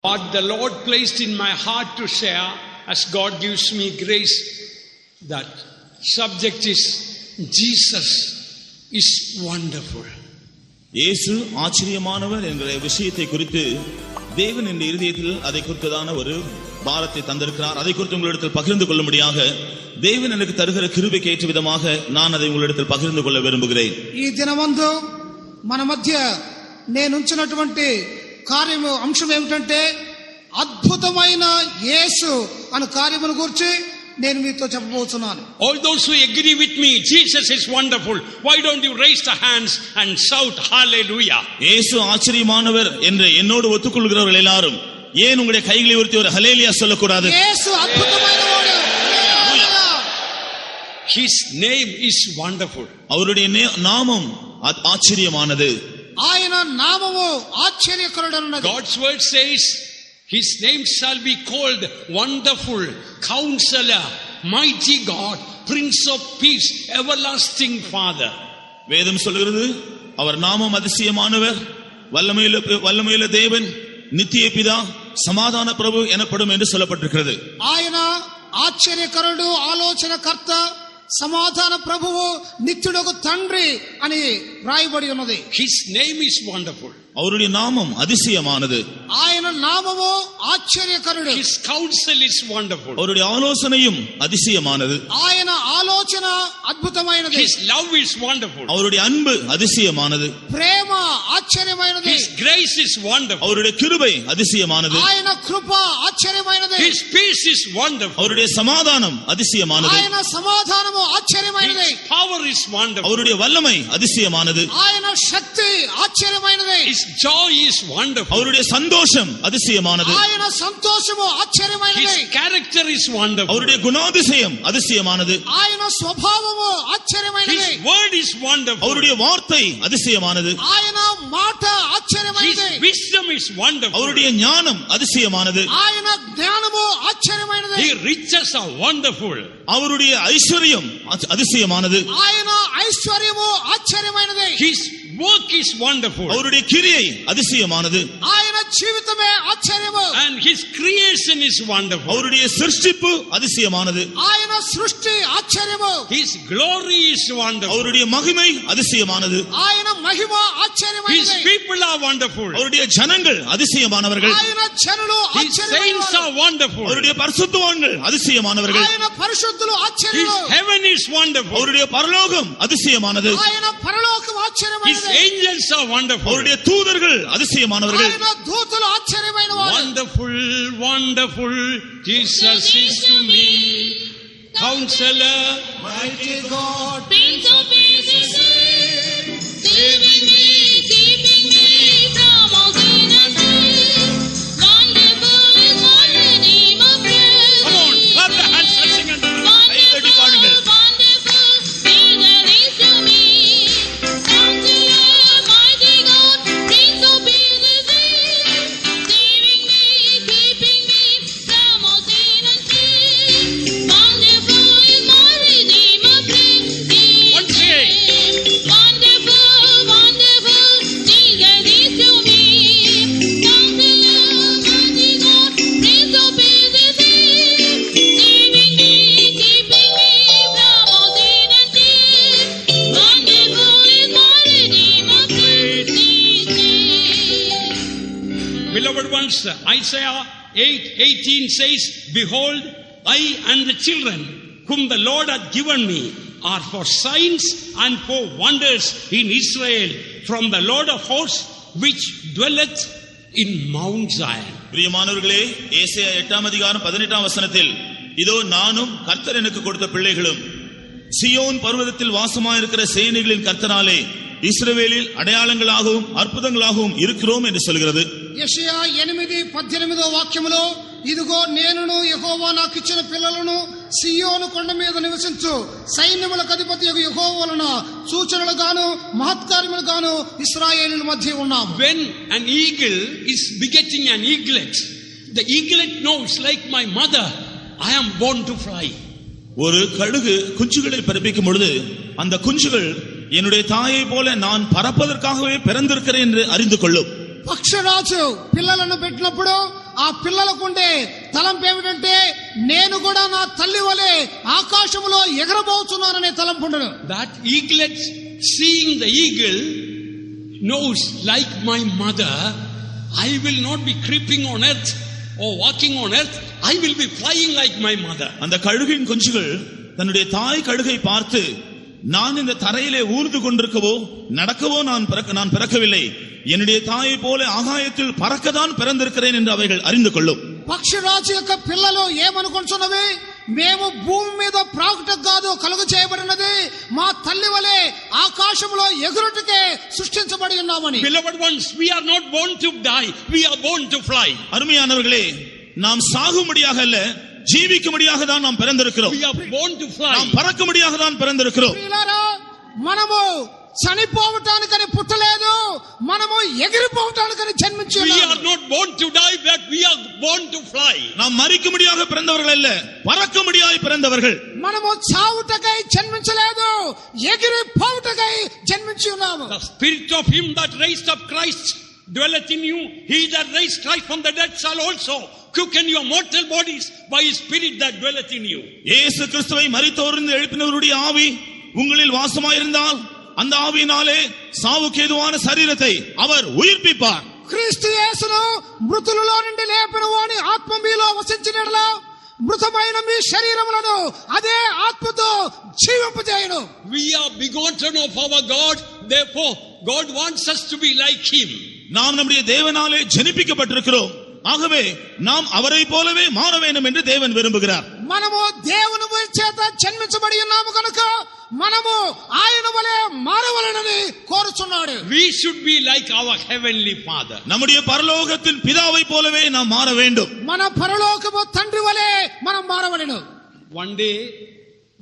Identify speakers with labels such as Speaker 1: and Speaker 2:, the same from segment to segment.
Speaker 1: What the Lord placed in my heart to share, as God gives me grace, that subject is Jesus is wonderful.
Speaker 2: இயேசு ஆச்சரியமானவர் என்கிற விஷயத்தை குறித்து தேவன் என் இதயத்தில் அதை குறித்ததான ஒரு பாரத்தை தந்திருக்கிறார். அதை குறித்து உங்களிடத்தில் பகிர்ந்து கொள்ளும்படியாக தேவன் எனக்கு தருகிற கிருபைக்கு ஏற்ற விதமாக நான் அதை உங்களிடத்தில் பகிர்ந்து கொள்ள விரும்புகிறேன்.
Speaker 3: ఈ దినమందు మన మధ్య నేను ఉంచినటువంటి కార్యము అంశం ఏమిటంటే అద్భుతమైన యేసు అనే కార్యమును గురించి నేను మీతో చెప్పబోతున్నాను.
Speaker 1: All those who agree with me, Jesus is wonderful, why don't you raise the hands and shout hallelujah?
Speaker 2: இயேசு ஆச்சரியமானவர் என்று என்னோடு ஒத்துக்கொள்கிறவர்கள் எல்லாரும் ஏன் உங்களுடைய கைகளை உயர்த்தி ஒரு ஹல்லேலூயா சொல்லக்கூடாது?
Speaker 3: యేసు అద్భుతమైనవాడు.
Speaker 1: His name is wonderful.
Speaker 2: அவருடைய நாமம் ஆச்சரியமானது.
Speaker 3: ఆయన నామము ఆశ్చర్యకరుడైనది.
Speaker 1: God's word says his name shall be called wonderful, counselor, mighty God, prince of peace, everlasting father.
Speaker 2: வேதம் சொல்கிறது அவர் நாமம் அதிசயமானவர், வல்லமையுள்ள தேவன், நித்திய பிதா, சமாதான பிரபு எனப்படும் என்று சொல்லப்பட்டிருக்கிறது.
Speaker 3: ఆయన ఆశ్చర్యకరుడు, ఆలోచనకర్త, సమాధాన ప్రభువు, నిత్యుడగు తండ్రి అని రాయబడి ఉన్నది.
Speaker 1: His name is wonderful.
Speaker 2: அவருடைய நாமம் அதிசயமானது.
Speaker 3: ఆయన నామము ఆశ్చర్యకరుడు.
Speaker 1: His counsel is wonderful.
Speaker 2: அவருடைய ஆலோசனையும் அதிசயமானது.
Speaker 3: ఆయన ఆలోచన అద్భుతమైనది.
Speaker 1: His love is wonderful.
Speaker 2: அவருடைய அன்பு அதிசயமானது.
Speaker 3: ప్రేమ ఆశ్చర్యమైనది.
Speaker 1: His grace is wonderful.
Speaker 2: அவருடைய கிருபை அதிசயமானது.
Speaker 3: ఆయన కృప ఆశ్చర్యమైనది.
Speaker 1: His peace is wonderful.
Speaker 2: அவருடைய சமாதானம் அதிசயமானது.
Speaker 3: ఆయన సమాధానము ఆశ్చర్యమైనది.
Speaker 1: His power is wonderful.
Speaker 2: அவருடைய வல்லமை அதிசயமானது.
Speaker 3: ఆయన శక్తి ఆశ్చర్యమైనది.
Speaker 1: His joy is wonderful.
Speaker 2: அவருடைய சந்தோஷம் அதிசயமானது.
Speaker 3: ఆయన సంతోషము ఆశ్చర్యమైనది.
Speaker 1: His character is wonderful.
Speaker 2: அவருடைய குணாதிசயம் அதிசயமானது.
Speaker 3: ఆయన స్వభావము ఆశ్చర్యమైనది.
Speaker 1: His word is wonderful.
Speaker 2: அவருடைய வார்த்தை அதிசயமானது.
Speaker 3: ఆయన మాట ఆశ్చర్యమైనది.
Speaker 1: His wisdom is wonderful.
Speaker 2: அவருடைய ஞானம் அதிசயமானது.
Speaker 3: ఆయన జ్ఞానము ఆశ్చర్యమైనది.
Speaker 1: His riches are wonderful.
Speaker 2: அவருடைய ஐஸ்வர்யம் அதிசயமானது.
Speaker 3: ఆయన ఐశ్వర్యము ఆశ్చర్యమైనది.
Speaker 1: His work is wonderful.
Speaker 2: அவருடைய கிரியை அதிசயமானது.
Speaker 3: ఆయన జీవితమే ఆశ్చర్యము.
Speaker 1: And his creation is wonderful.
Speaker 2: அவருடைய சிருஷ்டிப்பு அதிசயமானது.
Speaker 3: ఆయన సృష్టి ఆశ్చర్యము.
Speaker 1: His glory is wonderful.
Speaker 2: அவருடைய மகிமை அதிசயமானது.
Speaker 3: ఆయన మహిమ
Speaker 1: His
Speaker 3: ఆశ్చర్యమైనది.
Speaker 1: people are wonderful.
Speaker 2: அவருடைய ஜனங்கள் அதிசயமானவர்கள்.
Speaker 3: ఆయన జనులు
Speaker 1: His saints
Speaker 3: ఆశ్చర్యమైనవారు.
Speaker 1: are wonderful.
Speaker 2: அவருடைய பரிசுத்தவான்கள் அதிசயமானவர்கள்.
Speaker 3: ఆయన పరిశుద్ధులు
Speaker 1: His
Speaker 3: ఆశ్చర్యము.
Speaker 1: heaven is wonderful.
Speaker 2: அவருடைய பரலோகம் அதிசயமானது.
Speaker 3: ఆయన పరలోకం
Speaker 1: His
Speaker 3: ఆశ్చర్యమైనది.
Speaker 1: angels are wonderful.
Speaker 2: அவருடைய தூதர்கள் அதிசயமானவர்கள்.
Speaker 3: ఆయన దూతలు ఆశ్చర్యమైన వారు.
Speaker 1: Wonderful, wonderful, Jesus is to me, counselor,
Speaker 3: Mighty God,
Speaker 4: Prince of Peace is here, saving me, keeping me from all sin and sin. Wonderful is all the name of praise.
Speaker 1: Come on, clap the hands and sing unto the Lord.
Speaker 4: Wonderful, wonderful, Jesus is to me. Counselor, mighty God, Prince of Peace is here, saving me, keeping me from all sin and sin. Wonderful is my Redeemer, praise
Speaker 1: Once again.
Speaker 4: Wonderful, wonderful, Jesus is to me. Counselor, mighty God, Prince of Peace is here, saving me, keeping me from all sin and sin. Wonderful is my Redeemer, praise
Speaker 1: Beloved ones, Isaiah 8:18 says, behold, I and the children whom the Lord hath given me are for signs and for wonders in Israel from the Lord of hosts which dwelleth in Mount Zion.
Speaker 2: பிரியமானவர்களே, ஏசாயா 8:18 இதோ நானும் கர்த்தர் எனக்கு கொடுத்த பிள்ளைகளும் Zion பர்வதத்தில் வாசமாயிருக்கிற சேனைகளின் கர்த்தராலே இஸ்ரவேலில் அடையாளங்களாகவும் அற்புதங்களாகவும் இருக்கிறோம் என்று சொல்கிறது.
Speaker 3: యెషయా 8:18 వాక్యములో ఇదిగో నేనును యెహోవా నాకు ఇచ్చిన పిల్లలను సియోను కొండ మీద నివసించు సైన్యములకు అధిపతియగు యెహోవా వలన సూచనలుగాను మహత్కార్యములుగాను ఇశ్రాయేలీయుల మధ్య ఉన్నాము.
Speaker 1: When an eagle is begetting an eaglet, the eaglet knows, like my mother, I am born to fly.
Speaker 2: ஒரு கழுகு குஞ்சுகளை பிறப்பிக்கும் பொழுது அந்த குஞ்சுகள் என்னுடைய தாயை போல நான் பறப்பதற்காகவே பிறந்திருக்கிறேன் என்று அறிந்து கொள்ளும்.
Speaker 3: పక్షరాజు పిల్లలను పెట్టినప్పుడు ఆ పిల్లలకుండే తలంపు ఏమిటంటే నేను కూడా నా తల్లి వలె ఆకాశంలో ఎగరబోతున్నాననే తలంపు ఉండను.
Speaker 1: That eaglet, seeing the eagle, knows, like my mother, I will not be creeping on earth or walking on earth, I will be flying like my mother.
Speaker 2: அந்த கழுகின் குஞ்சுகள் தன்னுடைய தாய் கழுகை பார்த்து, நான் இந்த தரையிலே ஊர்ந்து கொண்டிருக்கவோ நடக்கவோ நான் பிறக்கவில்லை, என்னுடைய தாயை போல ஆகாயத்தில் பறக்கதான் பிறந்திருக்கிறேன் என்று அவைகள் அறிந்து கொள்ளும்.
Speaker 3: పక్షిరాజు యొక్క పిల్లలు ఏమనుకుంటున్నవి? మేము భూమి మీద ప్రాకుటకు కాదు కలుగు చేయబడినది, మా తల్లి వలె ఆకాశంలో ఎగురుటకే సృష్టించబడి ఉన్నామని.
Speaker 1: Beloved ones, we are not born to die, we are born to fly.
Speaker 2: அருமையானவர்களே, நாம் சாகும்படியாக அல்ல, ஜீவிக்கும்படியாக தான் நாம் பிறந்திருக்கிறோம்.
Speaker 1: We are born to fly.
Speaker 2: நாம் பறக்கும்படியாக தான் பிறந்திருக்கிறோம்.
Speaker 3: మనము చనిపోవటానికని పుట్టలేదు, మనము ఎగిరిపోవటానికని జన్మించి
Speaker 1: We are not born to die, but we are born to fly.
Speaker 2: நாம் மரிக்கும்படியாக பிறந்தவர்கள் அல்ல, பறக்கும்படியாக பிறந்தவர்கள்.
Speaker 3: మనము చావుటకై జన్మించలేదు, ఎగిరిపోవటకై జన్మించి ఉన్నాము.
Speaker 1: The spirit of him that raised up Christ dwelleth in you. He that raised Christ from the dead shall also quicken your mortal bodies by his spirit that dwelleth in you.
Speaker 2: இயேசு கிறிஸ்துவை மரித்தோரிலிருந்து எழுப்பினவருடைய ஆவி உங்களில் வாசமாயிருந்தால் அந்த ஆவியினாலே சாவுக்கு ஏதுவான சரீரத்தை அவர் உயிர்ப்பிப்பார்.
Speaker 3: క్రీస్తు యేసును మృతులలో నుండి లేపిన వాని ఆత్మ మీలో వసించినట్లా మృతమైన మీ శరీరములను అదే ఆత్మతో జీవింపజేయును.
Speaker 1: We are begotten of our God, therefore God wants us to be like him.
Speaker 2: நாம் நம்முடைய தேவனாலே ஜனிப்பிக்கப்பட்டிருக்கிறோம், ஆகவே நாம் அவரை போலவே மாற வேண்டும் என்று தேவன் விரும்புகிறார்.
Speaker 3: మనము దేవుని చేత జన్మించబడి ఉన్నాము కనుక మనము ఆయన వలె మారవలెనని కోరుచున్నాడు.
Speaker 1: We should be like our heavenly Father.
Speaker 2: நம்முடைய பரலோகத்தின் பிதாவை போலவே நாம் மாற வேண்டும்.
Speaker 3: మన పరలోకపు తండ్రి వలె మనం మారవలెను.
Speaker 1: One day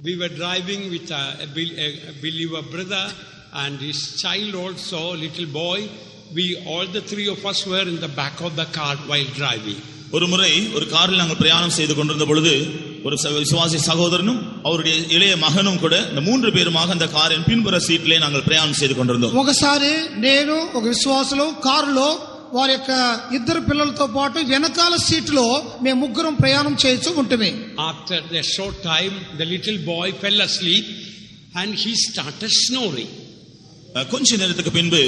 Speaker 1: we were driving with a believer brother and his child also, little boy. We all the three of us were in the back of the car while driving.
Speaker 2: ஒரு முறை ஒரு காரில் நாங்கள் பிரயாணம் செய்து கொண்டிருந்த பொழுது ஒரு விசுவாசி சகோதரனும் அவருடைய இளைய மகனும் கூட இந்த 3 பேருமாக அந்த காரின் பின்புற சீட்டிலே நாங்கள் பிரயாணம் செய்து கொண்டிருந்தோம்.
Speaker 3: ఒకసారి నేను ఒక విశ్వాసులు కారులో వారి యొక్క ఇద్దరు పిల్లలతో పాటు వెనకాల సీటులో మేము ముగ్గురం ప్రయాణం చేస్తూ ఉంటుమే.
Speaker 1: After a short time the little boy fell asleep and he started snoring.
Speaker 2: கொஞ்ச நேரத்துக்கு பின்பு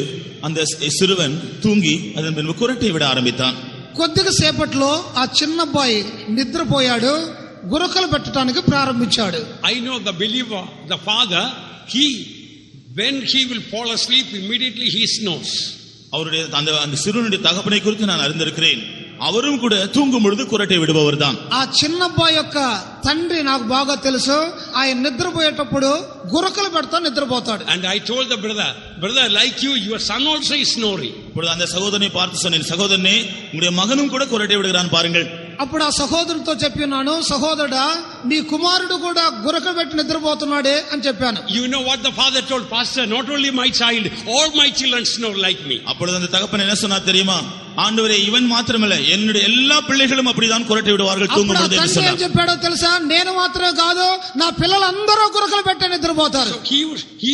Speaker 2: அந்த சிறுவன் தூங்கி அதன் பின்பு குரட்டை விட ஆரம்பித்தான்.
Speaker 3: కొద్దిగా సేపట్లో ఆ చిన్న అబ్బాయి నిద్రపోయాడు, గురకలు పెట్టడానికి ప్రారంభించాడు.
Speaker 1: I know the believer, the father, when he will fall asleep immediately he snores.
Speaker 2: அவருடைய அந்த சிறுவனுடைய தகப்பனை குறித்து நான் அறிந்திருக்கிறேன். அவரும் கூட தூங்கும் பொழுது குரட்டை விடுபவர் தான்.
Speaker 3: ఆ చిన్న అబ్బాయి యొక్క తండ్రి నాకు బాగా తెలుసు, ఆయన నిద్రపోయేటప్పుడు గురకలు పెడతా నిద్రపోతాడు.
Speaker 1: And I told the brother, like you, your son also is snoring.
Speaker 2: இப்பொழுது அந்த சகோதரனை பார்த்து சொன்னேன், சகோதரனே உங்களுடைய மகனும் கூட குரட்டை விடுகிறான் பாருங்கள்.
Speaker 3: అప్పుడు ఆ సహోదరుడితో చెప్పినాను, సహోదరుడా నీ కుమారుడు కూడా గురకలు పెట్టి నిద్రపోతున్నాడే అని చెప్పాను.
Speaker 1: You know what the father told? Pastor, not only my child, all my children snore like me.
Speaker 2: அப்பொழுது அந்த தகப்பன் என்ன சொன்னார் தெரியுமா? ஆண்டவரே, இவன் மாத்திரமல்ல என்னுடைய எல்லா பிள்ளைகளும் அப்படிதான் குரட்டை விடுவார்கள் தூங்கும் பொழுது என்று சொன்னார்.
Speaker 3: ఏం చెప్పాడో తెలుసా? నేను మాత్రమే కాదు, నా పిల్లలందరూ గురకలు పెట్టి నిద్రపోతారు.
Speaker 1: He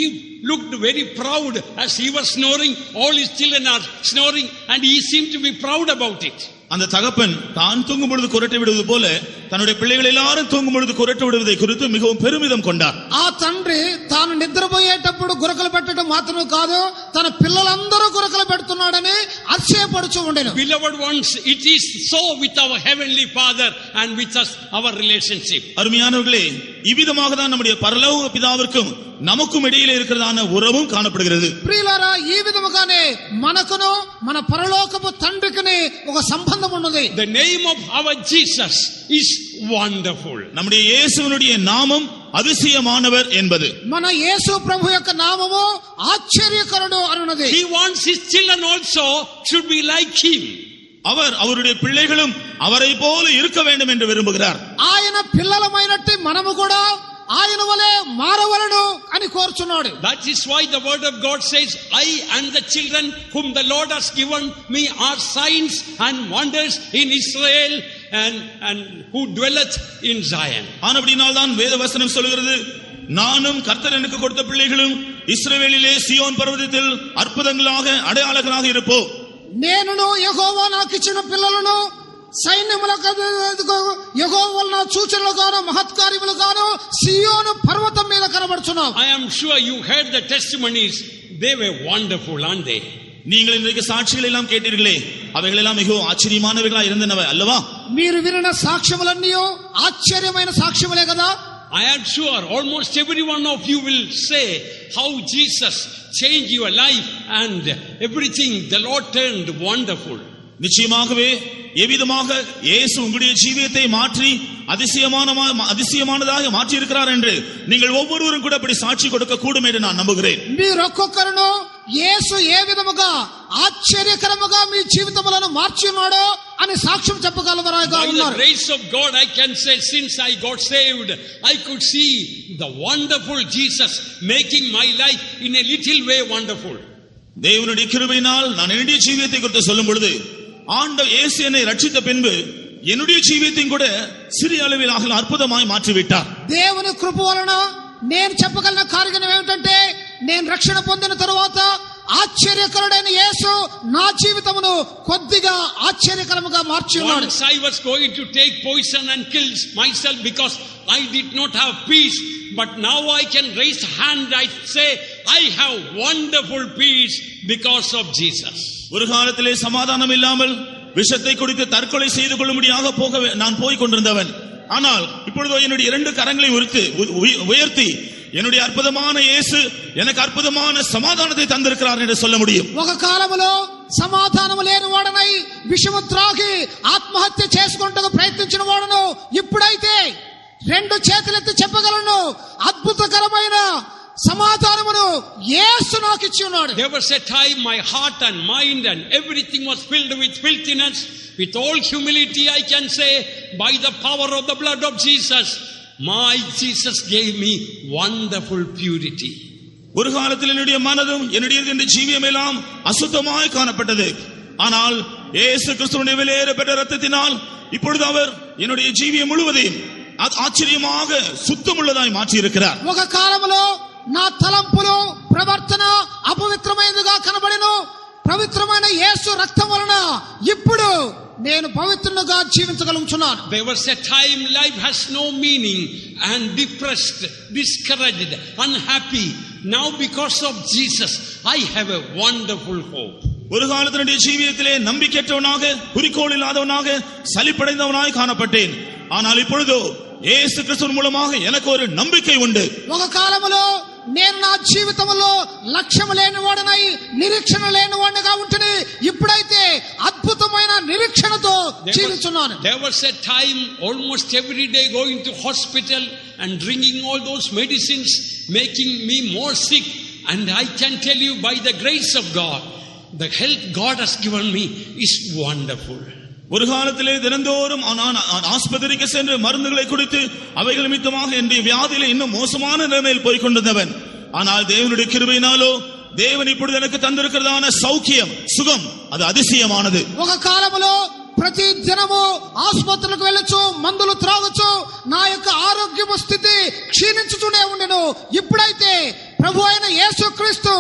Speaker 1: looked very proud as he was snoring. All his children are snoring and he seemed to be proud about it.
Speaker 2: அந்த தகப்பன் தான் தூங்கும் பொழுது குரட்டை விடுவது போல தன்னுடைய பிள்ளைகள் எல்லாரும் தூங்கும் பொழுது குரட்டை விடுவதை குறித்து மிகவும் பெருமிதம் கொண்டார்.
Speaker 3: ఆ తండ్రి తాను నిద్రపోయేటప్పుడు గురకలు పెట్టడం మాత్రమే కాదు, తన పిల్లలందరూ గురకలు పెడుతున్నాడని అతిశయపడుచు ఉండెను.
Speaker 1: Beloved ones, it is so with our heavenly Father and with us, our relationship.
Speaker 2: அருமையானவர்களே, இவ்விதமாக தான் நம்முடைய பரலோக பிதாவிற்கும் நமக்கும் இடையிலே இருக்கிறதான உறவும் காணப்படுகிறது.
Speaker 3: ప్రియులారా, ఈ విధముగానే మనకును మన పరలోకపు తండ్రికిని ఒక సంబంధం ఉన్నది.
Speaker 1: The name of our Jesus is wonderful.
Speaker 2: நம்முடைய இயேசுவினுடைய நாமம் அதிசயமானவர் என்பது.
Speaker 3: మన యేసు ప్రభు యొక్క నామము ఆశ్చర్యకరుడు అనున్నది.
Speaker 1: He wants his children also should be like him.
Speaker 2: அவருடைய பிள்ளைகளும் அவரை போல இருக்க வேண்டும் என்று விரும்புகிறார்.
Speaker 3: ఆయన పిల్లలమైనట్టు మనము కూడా ఆయన వలె మారవలెను అని కోరుచున్నాడు.
Speaker 1: That is why the word of God says, I and the children whom the Lord has given me are signs and wonders in Israel and who dwelleth in Zion.
Speaker 2: ஆனபடியால் தான் வேத வசனம் சொல்கிறது, நானும் கர்த்தர் எனக்கு கொடுத்த பிள்ளைகளும் இஸ்ரவேலிலே சீயோன் பர்வதத்தில் அற்புதங்களாக அடையாளங்களாக இருப்போம்.
Speaker 3: నేనును యెహోవా నాకు ఇచ్చిన పిల్లలను సైన్యములకు యెహోవా వలన సూచనలుగాను మహత్కార్యములుగాను సియోను పర్వతం మీద కనబడుచున్నాం.
Speaker 1: I am sure you heard the testimonies. They were wonderful, aren't they?
Speaker 2: நீங்கள் இன்றைக்கு சாட்சிகள் எல்லாம் கேட்டீர்களே, அவைகள் எல்லாம் மிகவும் ஆச்சரியமானவைகளா இருந்தனவை அல்லவா?
Speaker 3: మీరు వినిన సాక్ష్యములన్నీ ఆశ్చర్యమైన సాక్ష్యములే కదా.
Speaker 1: I am sure almost every one of you will say how Jesus changed your life and everything the Lord turned wonderful.
Speaker 2: நிச்சயமாகவே எவ்விதமாக இயேசு உங்களுடைய ஜீவியத்தை மாற்றி அதிசயமானதாக மாற்றி இருக்கிறார் என்று நீங்கள் ஒவ்வொருவரும் கூட அப்படி சாட்சி கொடுக்க கூடும் என்று நான் நம்புகிறேன்.
Speaker 3: మీరొక్కొక్కరును యేసు ఏ విధముగా ఆశ్చర్యకరముగా మీ జీవితములను మార్చినాడో అని సాక్ష్యం చెప్పగలవారుగా ఉన్నారు.
Speaker 1: By the grace of God I can say since I got saved I could see the wonderful Jesus making my life in a little way wonderful.
Speaker 2: தேவனுடைய கிருபையினால் நான் என்னுடைய ஜீவியத்தை குறித்து சொல்லும் பொழுது ஆண்டவர் இயேசு என்னை ரட்சித்த பின்பு என்னுடைய ஜீவியத்தையும் கூட சிறிய அளவில் அற்புதமாய் மாற்றிவிட்டார்.
Speaker 3: దేవుని కృప వలన నేను చెప్పగలిగిన కార్యం ఏమిటంటే నేను రక్షణ పొందిన తరువాత ఆశ్చర్యకరుడైన యేసు నా జీవితమును కొద్దిగా ఆశ్చర్యకరముగా మార్చి ఉన్నాడు.
Speaker 1: Once I was going to take poison and kill myself because I did not have peace, but now I can raise hand. I say I have wonderful peace because of Jesus.
Speaker 2: ஒரு காலத்திலே சமாதானம் இல்லாமல் விஷத்தை குடித்து தற்கொலை செய்து கொள்ளும்படியாக நான் போய் கொண்டிருந்தவன். ஆனால் இப்பொழுதோ என்னுடைய 2 கரங்களை உயர்த்தி என்னுடைய அற்புதமான இயேசு எனக்கு அற்புதமான சமாதானத்தை தந்திருக்கிறார் என்று சொல்ல முடியும்.
Speaker 3: ఒక కాలములో సమాధానము లేని వాడనై విషము త్రాగి ఆత్మహత్య చేసుకొనుటకు ప్రయత్నించిన వాడను ఇప్పుడైతే 2 చేతులెత్తి చెప్పగలను అద్భుతకరమైన సమాధానమును యేసు నాకు ఇచ్చి ఉన్నాడు.
Speaker 1: There was a time my heart and mind and everything was filled with filthiness. With all humility I can say by the power of the blood of Jesus my Jesus gave me wonderful purity.
Speaker 2: ஒரு காலத்தில் என்னுடைய மனதும் என்னுடைய ஜீவியம் எல்லாம் அசுத்தமாய் காணப்பட்டது. ஆனால் இயேசு கிறிஸ்துவின் விலையேறப்பட்ட இரத்தத்தினால் இப்பொழுது அவர் என்னுடைய ஜீவியம் முழுவதையும் ஆச்சரியமாக சுத்தமுள்ளதாய் மாற்றி இருக்கிறார்.
Speaker 3: ఒక కాలములో నా తలంపులు ప్రవర్తన అపవిత్రమైనదిగా కనబడెను. పవిత్రమైన యేసు రక్తం వలన ఇప్పుడు నేను పవిత్రునిగా జీవించగలుగుతున్నాను.
Speaker 1: There was a time life has no meaning and depressed, discouraged, unhappy. Now because of Jesus I have a wonderful hope.
Speaker 2: ஒரு காலத்தினுடைய ஜீவியத்திலே நம்பிக்கையற்றவனாக குறிக்கோள் இல்லாதவனாக சலிப்படைந்தவனாய் காணப்பட்டேன். ஆனால் இப்பொழுதோ இயேசு கிறிஸ்துவின் மூலமாக எனக்கு ஒரு நம்பிக்கை உண்டு.
Speaker 3: ఒక కాలములో నేను నా జీవితంలో లక్ష్యం లేని వాడనై నిరీక్షణ లేని వాడిగా ఉంటుని ఇప్పుడైతే అద్భుతమైన నిరీక్షణతో జీవిస్తున్నాను.
Speaker 1: There was a time almost every day going to hospital and drinking all those medicines making me more sick, and I can tell you by the grace of God the health God has given me is wonderful.
Speaker 2: ஒரு காலத்திலே தினந்தோறும் ஆஸ்பத்திரிக்கு சென்று மருந்துகளை குடித்து அவைகள் நிமித்தமாக என்னுடைய வியாதியிலே இன்னும் மோசமான நிலைமையில் போய் கொண்டிருந்தவன். ஆனால் தேவனுடைய கிருபையினாலோ தேவன் இப்பொழுது எனக்கு தந்திருக்கிறதான சௌக்கியம் சுகம் அது அதிசயமானது.
Speaker 3: ఒక కాలములో ప్రతి దినము ఆసుపత్రులకు వెళ్ళొచ్చు, మందులు త్రాగొచ్చు, నా యొక్క ఆరోగ్యపు స్థితి క్షీణించుతూనే ఉండెను. ఇప్పుడైతే ప్రభు అయిన యేసుక్రీస్తు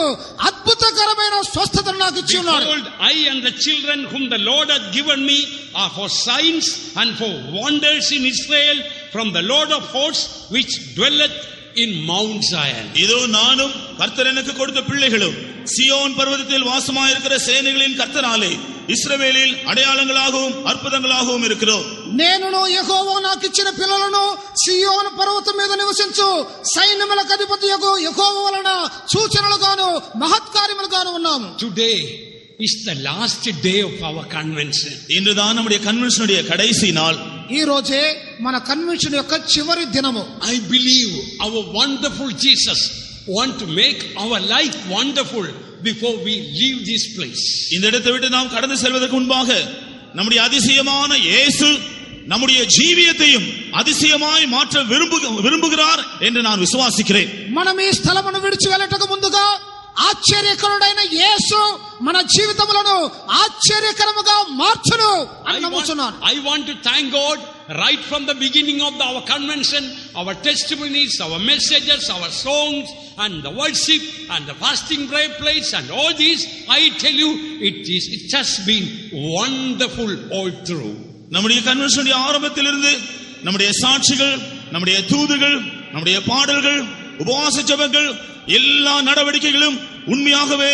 Speaker 3: అద్భుతకరమైన స్వస్థతను నాకు ఇచ్చి ఉన్నాడు.
Speaker 1: Behold, I and the children whom the Lord hath given me are for signs and for wonders in Israel from the Lord of hosts which dwelleth in Mount Zion.
Speaker 2: இதோ நானும் கர்த்தர் எனக்கு கொடுத்த பிள்ளைகளும் சியோன் பர்வதத்தில் வாசமாயிருக்கிற சேனைகளின் கர்த்தராலே இஸ்ரவேலில் அடையாளங்களாகவும் அற்புதங்களாகவும் இருக்கிறோம்.
Speaker 3: నేనును యెహోవా నాకు ఇచ్చిన పిల్లలను సియోను పర్వతం మీద నివసించు సైన్యములకు అధిపతియగు యెహోవా వలన సూచనలుగాను మహత్కార్యములుగాను ఉన్నాము.
Speaker 1: Today is the last day of our convention.
Speaker 2: இன்றுதான் நம்முடைய கன்வென்ஷனுடைய கடைசி நாள்.
Speaker 3: ఈ రోజే మన కన్వెన్షన్ యొక్క చివరి దినము.
Speaker 1: I believe our wonderful Jesus want to make our life wonderful before we leave this place.
Speaker 2: இந்த இடத்தை விட்டு நாம் கடந்து செல்வதற்கு முன்பாக நம்முடைய அதிசயமான இயேசு நம்முடைய ஜீவியத்தையும் அதிசயமாய் மாற்ற விரும்புகிறார் என்று நான் விசுவாசிக்கிறேன்.
Speaker 3: మనం ఈ స్థలమును విడిచి వెళ్ళటకు ముందుగా ఆశ్చర్యకరుడైన యేసు మన జీవితములను ఆశ్చర్యకరముగా మార్చును అని నమ్ముచున్నాను.
Speaker 1: I want to thank God right from the beginning of our convention, our testimonies, our messages, our songs, and the worship, and the fasting prayer place, and all these. I tell you, it has been wonderful all through.
Speaker 2: நம்முடைய கன்வென்ஷனுடைய ஆரம்பத்திலிருந்து நம்முடைய சாட்சிகள், நம்முடைய தூதுகள், நம்முடைய பாடல்கள், உபவாச ஜெபங்கள், எல்லா நடவடிக்கைகளும் உண்மையாகவே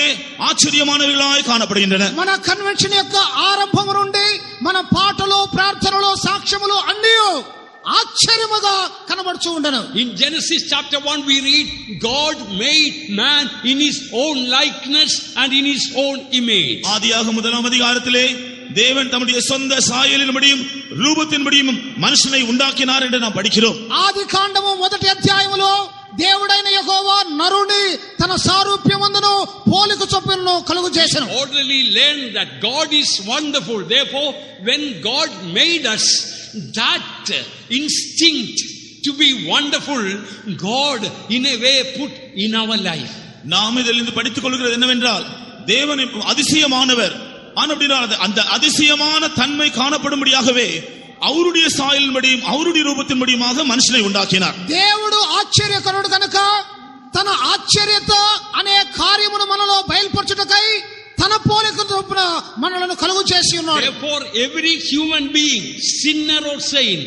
Speaker 2: ఆశ్చర్యమానవిగளாய் காணப்படுகின்றன.
Speaker 3: మన కన్వెన్షన్ యొక్క ఆరంభం నుండి మన పాటలు, ప్రార్థనలు, సాక్ష్యములు అన్నీ ఆశ్చర్యముగా కనబడుచూ ఉండను.
Speaker 1: In Genesis chapter 1 we read, God made man in his own likeness and in his own image.
Speaker 2: ஆதியாகமம் முதலாம் அதிகாரத்திலே தேவன் தம்முடைய சொந்த சாயலின்படியும் ரூபத்தின்படியும் மனுஷனை உண்டாக்கினார் என்று நாம் படிக்கிறோம்.
Speaker 3: ఆదికాండము మొదటి అధ్యాయములో దేవుడైన యెహోవా నరుని తన సారూప్యమందును పోలిక చొప్పున కలుగు చేసెను.
Speaker 1: Orderly learn that God is wonderful. Therefore, when God made us, that instinct to be wonderful, God in a way put in our life.
Speaker 2: நாம் இதிலிருந்து படித்துக் கொள்கிறது என்னவென்றால், தேவன் அதிசயமானவர். ஆனால் அந்த அதிசயமான தன்மை காணப்படும்படியாகவே அவருடைய சாயலின்படியும் அவருடைய ரூபத்தின்படியுமாக மனுஷனை உண்டாக்கினார்.
Speaker 3: దేవుడు ఆశ్చర్యకరుడు కనుక తన ఆశ్చర్యత అనే కార్యమును మనలో బయలుపరచుటకై తన పోలిక చొప్పున మనలను కలుగు చేసి ఉన్నాడు.
Speaker 1: Therefore, every human being, sinner or saint,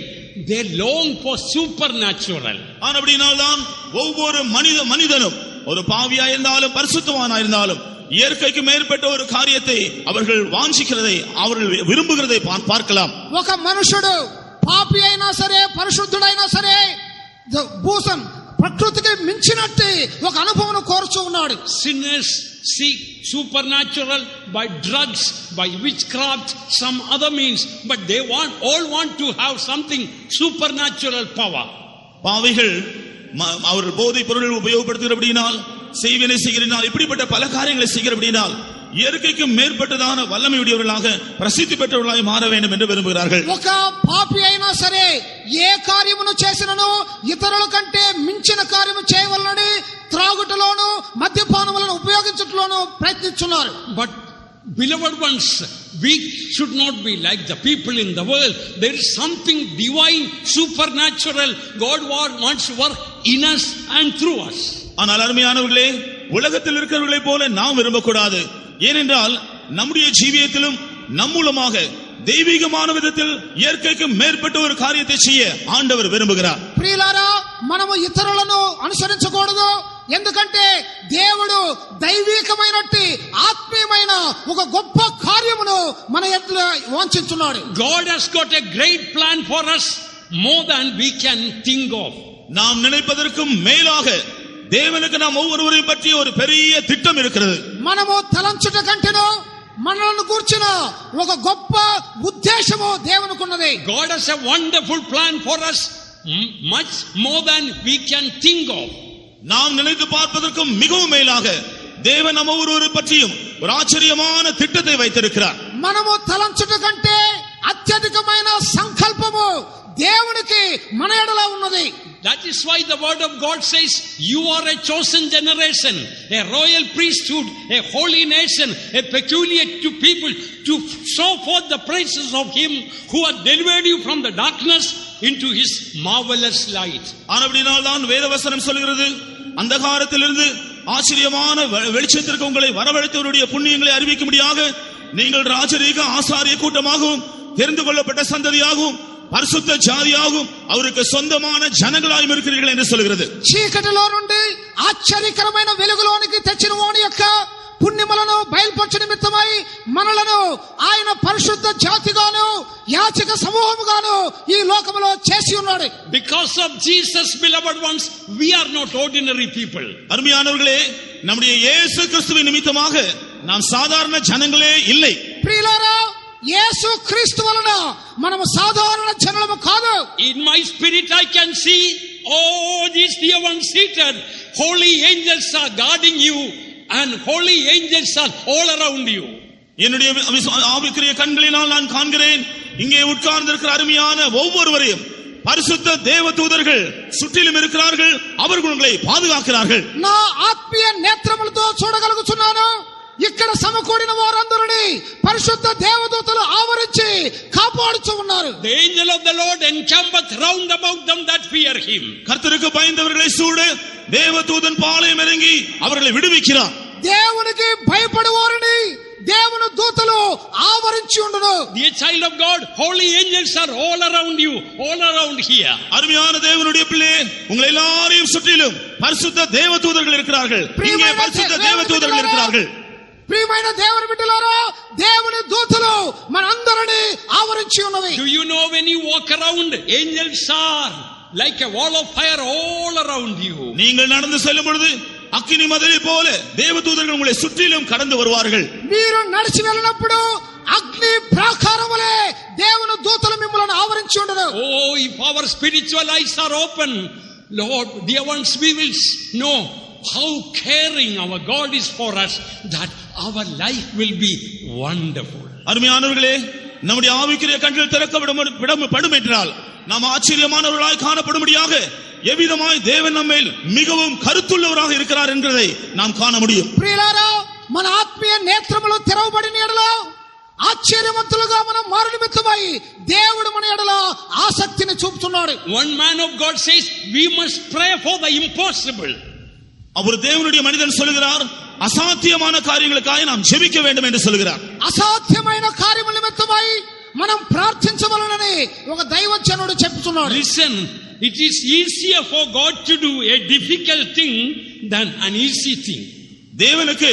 Speaker 1: they long for supernatural.
Speaker 2: ஆனபடியால்தான் ஒவ்வொரு மனிதனும் ஒரு பாவியா இருந்தாலும் பரிசுத்தவானா இருந்தாலும் இயற்கைக்கு மேற்பட்ட ஒரு காரியத்தை அவர்கள் வாஞ்சிக்கிறதை, அவர்கள் விரும்புகிறதை பார்க்கலாம்.
Speaker 3: ఒక మనుషుడు పాపి అయినా సరే, పరిశుద్ధుడైనా సరే, భూసం ప్రకృతికి మించినట్టు ఒక అనుభవం కోరుచూ ఉన్నాడు.
Speaker 1: Sinners seek supernatural by drugs, by witchcraft, some other means, but they all want to have something supernatural power.
Speaker 2: பாவிகள் அவர்கள் போதைப் பொருள் உபயோகப்படுத்துகிறபடியினால், செய்வினை செய்கிறனால், இப்படிப்பட்ட பல காரியங்களை செய்கிறபடியினால் இயற்கைக்கு மேற்பட்டதான வல்லமையுடையவர்களாக பிரசித்தி பெற்றவர்களாக மாற வேண்டும் என்று விரும்புகிறார்கள்.
Speaker 3: ఒక పాపి అయినా సరే ఏ కార్యమును చేసినను ఇతరుల కంటే మించిన కార్యము చేయవలనని త్రాగుటలోను మద్యపానములను ఉపయోగించుటలోను ప్రయత్నిస్తున్నారు.
Speaker 1: But beloved ones, we should not be like the people in the world. There is something divine, supernatural. God wants to work in us and through us.
Speaker 2: ஆனால் அருமையானவர்களே, உலகத்தில் இருக்கிறவர்களைப் போல நாம் விரும்பக்கூடாது. ஏனென்றால் நம்முடைய ஜீவியத்திலும் நம் மூலமாக தெய்வீகமான விதத்தில் இயற்கைக்கு மேற்பட்ட ஒரு காரியத்தை செய்ய ஆண்டவர் விரும்புகிறார்.
Speaker 3: ప్రియులారా, మనము ఇతరులను అనుసరించకూడదు. ఎందుకంటే దేవుడు దైవికమైనట్టి ఆత్మీయమైన ఒక గొప్ప కార్యమును మన ఎదుట వాంఛిస్తున్నాడు.
Speaker 1: God has got a great plan for us, more than we can think of.
Speaker 2: நாம் நினைப்பதற்கும் மேலாக தேவனுக்கு நாம் ஒவ்வொருவரையும் பற்றி ஒரு பெரிய திட்டம் இருக்கிறது.
Speaker 3: మనము తలంచుట కంటేనో మనలను కూర్చున్న ఒక గొప్ప ఉద్దేశము దేవునికి ఉన్నది.
Speaker 1: God has a wonderful plan for us, much more than we can think of.
Speaker 2: நாம் நினைத்து பார்ப்பதற்கும் மிகவும் மேலாக தேவன் நம்ம ஒவ்வொரு பற்றியும் ஒரு ஆச்சரியமான திட்டத்தை வைத்திருக்கிறார்.
Speaker 3: మనము తలంచుట కంటే అత్యధికమైన సంకల్పము దేవునికి మన ఎడల ఉన్నది.
Speaker 1: That is why the word of God says, you are a chosen generation, a royal priesthood, a holy nation, a peculiar to people, to show forth the praises of him who had delivered you from the darkness into his marvelous light.
Speaker 2: ஆனபடியால் தான் வேதவசனம் சொல்கிறது, அந்தகாரத்திலிருந்து ஆச்சரியமான வெளிச்சத்திற்கு உங்களை வரவழைத்தவருடைய புண்ணியங்களை அறிவிக்கும்படியாக நீங்கள் ராஜரீக ஆசாரிய கூட்டமாகவும் தெரிந்து கொள்ளப்பட்ட சந்ததியாகவும் பரிசுத்த ஜாதியாகவும் அவருக்கு சொந்தமான ஜனங்களாயும் இருக்கிறீர்கள் என்று சொல்கிறது.
Speaker 3: చీకటిలో నుండి ఆశ్చర్యకరమైన వెలుగులోనికి తెచ్చిన వాని యొక్క పుణ్యములను బయలుపరచు నిమిత్తమై మనలను ఆయన పరిశుద్ధ జాతిగాను యాచక సమూహముగాను ఈ లోకములో చేసి ఉన్నాడు.
Speaker 1: Because of Jesus, beloved ones, we are not ordinary people.
Speaker 2: அருமையானவர்களே, நம்முடைய இயேசு கிறிஸ்துவின் நிமித்தமாக நாம் சாதாரண ஜனங்களே இல்லை.
Speaker 3: ప్రియులారా, యేసు క్రీస్తు వలన మనము సాధారణ జనులము కాదు.
Speaker 1: In my spirit I can see all these dear ones seated. Holy angels are guarding you and holy angels are all around you.
Speaker 2: என்னுடைய ஆவிக்குரிய கண்களினால் நான் காண்கிறேன், இங்கே உட்கார்ந்திருக்கிற அருமையான ஒவ்வொருவரையும் பரிசுத்த தேவதூதர்கள் சுற்றிலும் இருக்கிறார்கள், அவர்கள் உங்களை பாதுகாக்கிறார்கள்.
Speaker 3: నా ఆత్మీయ నేత్రములతో చూడగలుగుతున్నాను, ఇక్కడ సమకూడిన వారందరినీ పరిశుద్ధ దేవదూతలు ఆవరించి కాపాడుచూ ఉన్నారు.
Speaker 1: The angel of the Lord encampeth round about them that fear him.
Speaker 2: கர்த்தருக்கு பயந்தவர்களை சூழ தேவதூதன் பாளையம் இறங்கி அவர்களை விடுவிக்கிறார்.
Speaker 3: దేవునికి భయపడువారిని దేవుని దూతలు ఆవరించి ఉండును.
Speaker 1: Dear child of God, holy angels are all around you, all around here.
Speaker 2: அருமையான தேவனுடைய பிள்ளையே, உங்களை எல்லாரையும் சுற்றிலும் பரிசுத்த தேவதூதர்கள் இருக்கிறார்கள். இங்கே பரிசுத்த தேவதூதர்கள் இருக்கிறார்கள்.
Speaker 3: ప్రియమైన దేవుని బిడ్డలారా, దేవుని దూతలు మనందరినీ ఆవరించి ఉన్నవి.
Speaker 1: Do you know when you walk around, angels are like a wall of fire all around you.
Speaker 2: நீங்கள் நடந்து செல்லும் பொழுது அக்கினி மதிலை போல தேவதூதர்கள் உங்களை சுற்றிலும் கடந்து வருவார்கள்.
Speaker 3: మీరు నడిచి వెళ్ళినప్పుడు అగ్ని ప్రాకారములే దేవుని దూతలు మిమ్మల్ని ఆవరించి ఉండరు.
Speaker 1: Oh, if our spiritual eyes are open, Lord, dear ones, we will know how caring our God is for us, that our life will be wonderful.
Speaker 2: அருமையானவர்களே, நம்முடைய ஆவிக்குரிய கண்கள் திறக்கப்படும் என்றால் நாம் ஆச்சரியமானவர்களாய் காணப்படும்படியாக எவ்விதமாய் தேவன் நம்மேல் மிகவும் கருத்துள்ளவராக இருக்கிறார் என்பதை நாம் காண முடியும்.
Speaker 3: ప్రియులారా, మన ఆత్మీయ నేత్రములు తెరవబడిన ఎడల ఆశ్చర్యవంతులుగా మనం మారు నిమిత్తమై దేవుడు మన ఎడల ఆసక్తిని చూపుతున్నాడు.
Speaker 1: One man of God says we must pray for the impossible.
Speaker 2: அவர் தேவனுடைய மனிதன் சொல்கிறார், அசாத்தியமான காரியங்களுக்காக நாம் ஜெபிக்க வேண்டும் என்று சொல்கிறார்.
Speaker 3: అసాధ్యమైన కార్యముల నిమిత్తమై మనం ప్రార్థించవలనని ఒక దైవజనుడు చెప్తున్నాడు.
Speaker 1: Listen, it is easier for God to do a difficult thing than an easy thing.
Speaker 2: தேவனுக்கு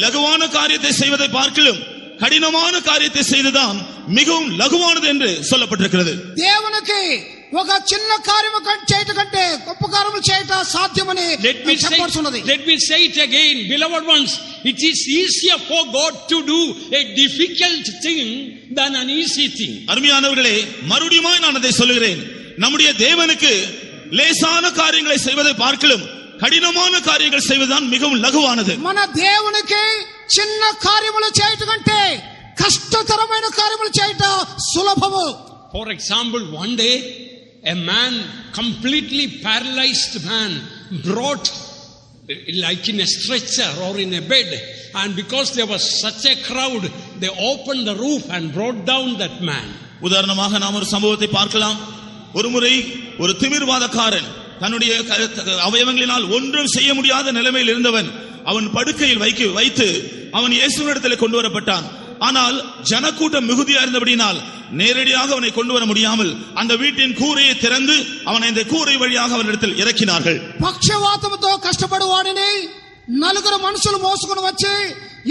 Speaker 2: லகுவான காரியத்தை செய்வதை பார்க்கிலும் கடினமான காரியத்தை செய்ததான் மிகவும் லகுவானது என்று சொல்லப்பட்டிருக்கிறது.
Speaker 3: దేవునికి ఒక చిన్న కార్యము చేయట కంటే గొప్ప కార్యములు చేయట సాధ్యమని చెప్పబడుతున్నది.
Speaker 1: Let me say it again, beloved ones, it is easier for God to do a difficult thing than an easy thing.
Speaker 2: அருமையானவர்களே, மறுபடியும் நான் அதை சொல்கிறேன், நம்முடைய தேவனுக்கு லேசான காரியங்களை செய்வதை பார்க்கிலும் கடினமான காரியங்கள் செய்வதுதான் மிகவும் லகுவானது.
Speaker 3: మన దేవునికి చిన్న కార్యములు చేయట కంటే కష్టతరమైన కార్యములు చేయట సులభము.
Speaker 1: For example, one day a man, completely paralyzed man, brought like in a stretcher or in a bed, and because there was such a crowd, they opened the roof and brought down that man.
Speaker 2: உதாரணமாக நாம் ஒரு சம்பவத்தை பார்க்கலாம். ஒருமுறை ஒரு திமிர்வாதக்காரன் தன்னுடைய அவயவங்களினால் ஒன்றும் செய்ய முடியாத நிலைமையில் இருந்தவன் அவன் படுக்கையில் வைத்து அவன் இயேசுவினிடத்தில் கொண்டு வரப்பட்டான். ஆனால் ஜனக்கூட்டம் மிகுதியா இருந்தபடினால் நேரடியாக அவனை கொண்டு வர முடியாமல் அந்த வீட்டின் கூரையை திறந்து அவனை இந்த கூரை வழியாக அவனிடத்தில் இறக்கினார்கள்.
Speaker 3: పక్షవాతముతో కష్టపడువాడిని నలుగురు మనుషులు మోసుకొని వచ్చి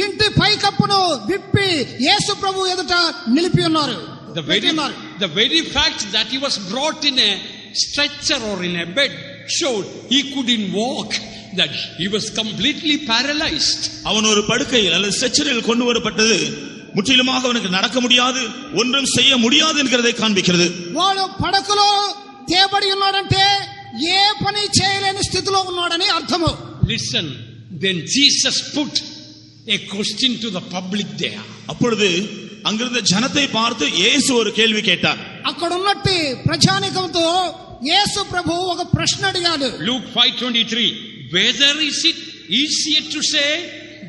Speaker 3: ఇంటి పైకప్పును విప్పి యేసు ప్రభు ఎదుట నిలిపి ఉన్నారు.
Speaker 1: The very fact that he was brought in a stretcher or in a bed showed he couldn't walk, that he was completely paralyzed.
Speaker 2: அவன் ஒரு படுக்கையில் அல்லது ஸ்ட்ரெச்சரில் கொண்டு வரப்பட்டது முற்றிலுமாக அவனுக்கு நடக்க முடியாது, ஒன்றும் செய்ய முடியாது என்கிறதை காண்பிக்கிறது.
Speaker 3: వాడు పడకలో తేబడి ఉన్నాడంటే ఏ పని చేయలేని స్థితిలో ఉన్నాడని అర్థము.
Speaker 1: Listen, then Jesus put a question to the public there.
Speaker 2: அப்பொழுது அங்கிருந்த ஜனத்தை பார்த்து இயேசு ஒரு கேள்வி கேட்டார்.
Speaker 3: అక్కడ ఉన్నట్టు ప్రజానికంతో యేసు ప్రభు ఒక ప్రశ్న అడిగాడు.
Speaker 1: Luke 5:23, whether is it easier to say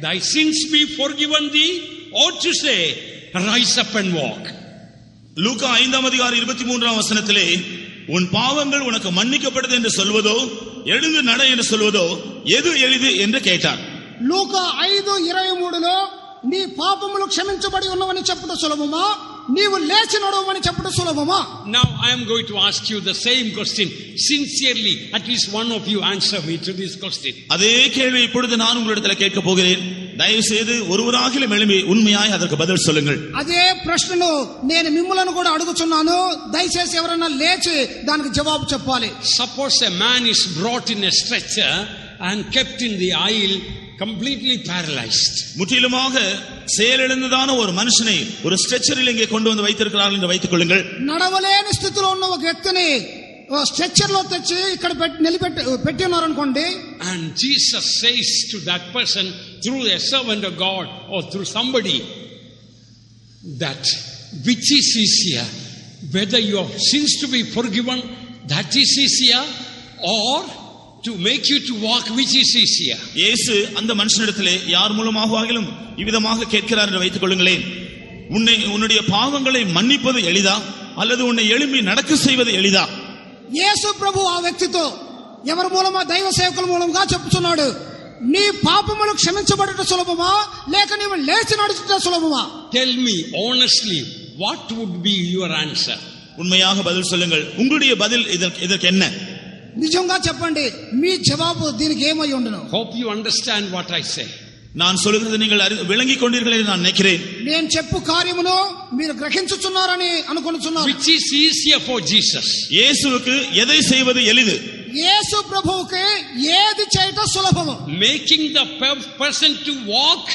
Speaker 1: thy sins be forgiven thee, or to say rise up and walk?
Speaker 2: லூக்கா 5:23 உன் பாவங்கள் உனக்கு மன்னிக்கப்பட்டது என்று சொல்வதோ எழுந்து நட என்று சொல்வதோ எது எளிது என்று கேட்டார்.
Speaker 3: లూకా 5:23 నీ పాపములు క్షమించబడి ఉన్నవని చెప్పుట సులభమా, నీవు లేచి నడవమని చెప్పుట సులభమా?
Speaker 1: Now I am going to ask you the same question. Sincerely, at least one of you answer me to this question.
Speaker 2: அதே கேள்வி இப்பொழுது நான் உங்களிடத்தில் கேட்க போகிறேன். தயவு செய்து ஒருவராகிலும் எழும்பி உண்மையாய் அதற்கு பதில் சொல்லுங்கள்.
Speaker 3: అదే ప్రశ్నను నేను మిమ్మల్ని కూడా అడుగుచున్నాను. దయచేసి ఎవరైనా లేచి దానికి జవాబు చెప్పాలి.
Speaker 1: Suppose a man is brought in a stretcher and kept in the aisle, completely paralyzed.
Speaker 2: முற்றிலுமாக செயலிழந்ததான ஒரு மனுஷனை ஒரு ஸ்ட்ரெச்சரில் இங்கே கொண்டு வந்து வைத்திருக்கிறார்கள் என்று வைத்துக் கொள்ளுங்கள்.
Speaker 3: నడవలేని స్థితిలో ఉన్న ఒక వ్యక్తిని స్ట్రెచర్ లో తెచ్చి ఇక్కడ పెట్టి ఉన్నారనుకోండి.
Speaker 1: And Jesus says to that person through a servant of God or through somebody, that which is easier, whether your sins to be forgiven, that is easier, or to make you to walk, which is easier.
Speaker 2: இயேசு அந்த மனுஷனிடத்திலே யார் மூலமாகவும் இவ்விதமாக கேட்கிறார் என்று வைத்துக் கொள்ளுங்களேன். உன்னுடைய பாவங்களை மன்னிப்பது எளிதா அல்லது உன்னை எழும்பி நடக்க செய்வது எளிதா?
Speaker 3: యేసు ప్రభు ఆ వ్యక్తితో ఎవరి మూలమా దైవ సేవకుల మూలంగా చెప్పుచున్నాడు, నీ పాపములు క్షమించబడుట సులభమా లేక నీవు లేచి నడుచుట సులభమా?
Speaker 1: Tell me honestly, what would be your answer?
Speaker 2: உண்மையாக பதில் சொல்லுங்கள். உங்களுடைய பதில் இதற்கு என்ன?
Speaker 3: నిజంగా చెప్పండి, మీ జవాబు దీనికి ఏమై ఉండును?
Speaker 1: Hope you understand what I say.
Speaker 2: நான் சொல்கிறது நீங்கள் விளங்கிக் கொண்டீர்கள் என்று நான் நினைக்கிறேன்.
Speaker 3: నేను చెప్పు కార్యమును మీరు గ్రహించుచున్నారని అనుకొనుచున్నాను.
Speaker 1: Which is easier for Jesus?
Speaker 2: இயேசுவுக்கு எதை செய்வது எளிது?
Speaker 3: యేసు ప్రభువుకి ఏది చేయటం సులభము?
Speaker 1: Making the person to walk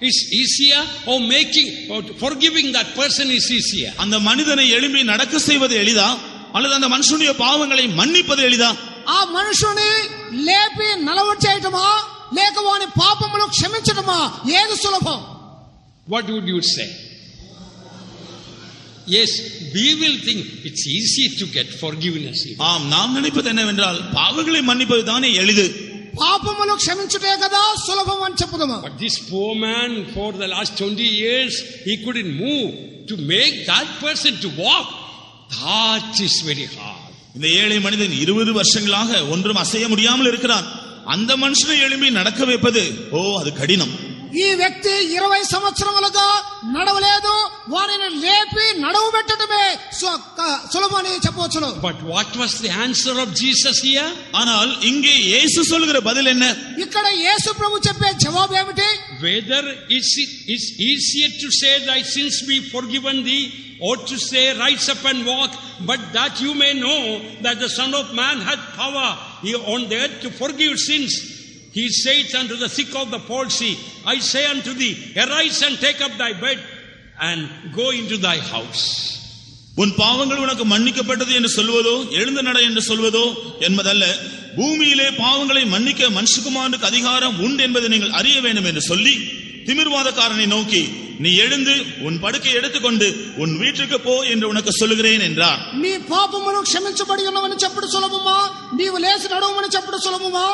Speaker 1: is easier, or forgiving that person is easier?
Speaker 2: அந்த மனிதனை எழும்பி நடக்க செய்வது எளிதா அல்லது அந்த மனுஷனுடைய பாவங்களை மன்னிப்பது எளிதா?
Speaker 3: ఆ మనుషుని లేపి నలవచేయటమా లేక వాని పాపములు క్షమించటమా ఏది సులభం?
Speaker 1: What would you say? Yes, we will think it's easy to get forgiveness.
Speaker 2: ஆம், நாம் நினைப்பது என்னவென்றால் பாவங்களை மன்னிப்பது தானே எளிது.
Speaker 3: పాపములు క్షమించుటే కదా సులభం అని చెప్పుదాము.
Speaker 1: But this poor man for the last 20 years he couldn't move. To make that person to walk, that is very hard.
Speaker 2: இந்த ஏழை மனிதன் 20 வருஷங்களாக ஒன்றும் அசைய முடியாமல் இருக்கிறான். அந்த மனுஷனை எழும்பி நடக்க வைப்பது அது கடினம்.
Speaker 3: ఈ వ్యక్తి 20 సంవత్సరములుగా నడవలేదు, వారిని లేపి నడవబెట్టడమే సులభమని చెప్పవచ్చును.
Speaker 1: But what was the answer of Jesus here?
Speaker 2: ஆனால் இங்கே இயேசு சொல்கிற பதில் என்ன?
Speaker 3: ఇక్కడ యేసు ప్రభు చెప్పే జవాబు ఏమిటి?
Speaker 1: Whether it's easier to say thy sins be forgiven thee, or to say rise up and walk, but that you may know that the Son of Man hath power on the earth to forgive sins. He saith unto the sick of the palsy, I say unto thee, arise and take up thy bed and go into thy house.
Speaker 2: உன் பாவங்கள் உனக்கு மன்னிக்கப்பட்டது என்று சொல்வதோ எழுந்து நட என்று சொல்வதோ என்பதல்ல, பூமியிலே பாவங்களை மன்னிக்க மனுஷகுமாரனுக்கு அதிகாரம் உண்டு என்பதை நீங்கள் அறிய வேண்டும் என்று சொல்லி திமிர்வாதக்காரனை நோக்கி, நீ எழுந்து உன் படுக்கை எடுத்துக்கொண்டு உன் வீட்டுக்கு போ என்று உனக்கு சொல்லுகிறேன் என்றார்.
Speaker 3: నీ పాపములు క్షమించబడి ఉన్నవని చెప్పుడు సులభమా, నీవు లేచి నడవమని చెప్పుడు సులభమా?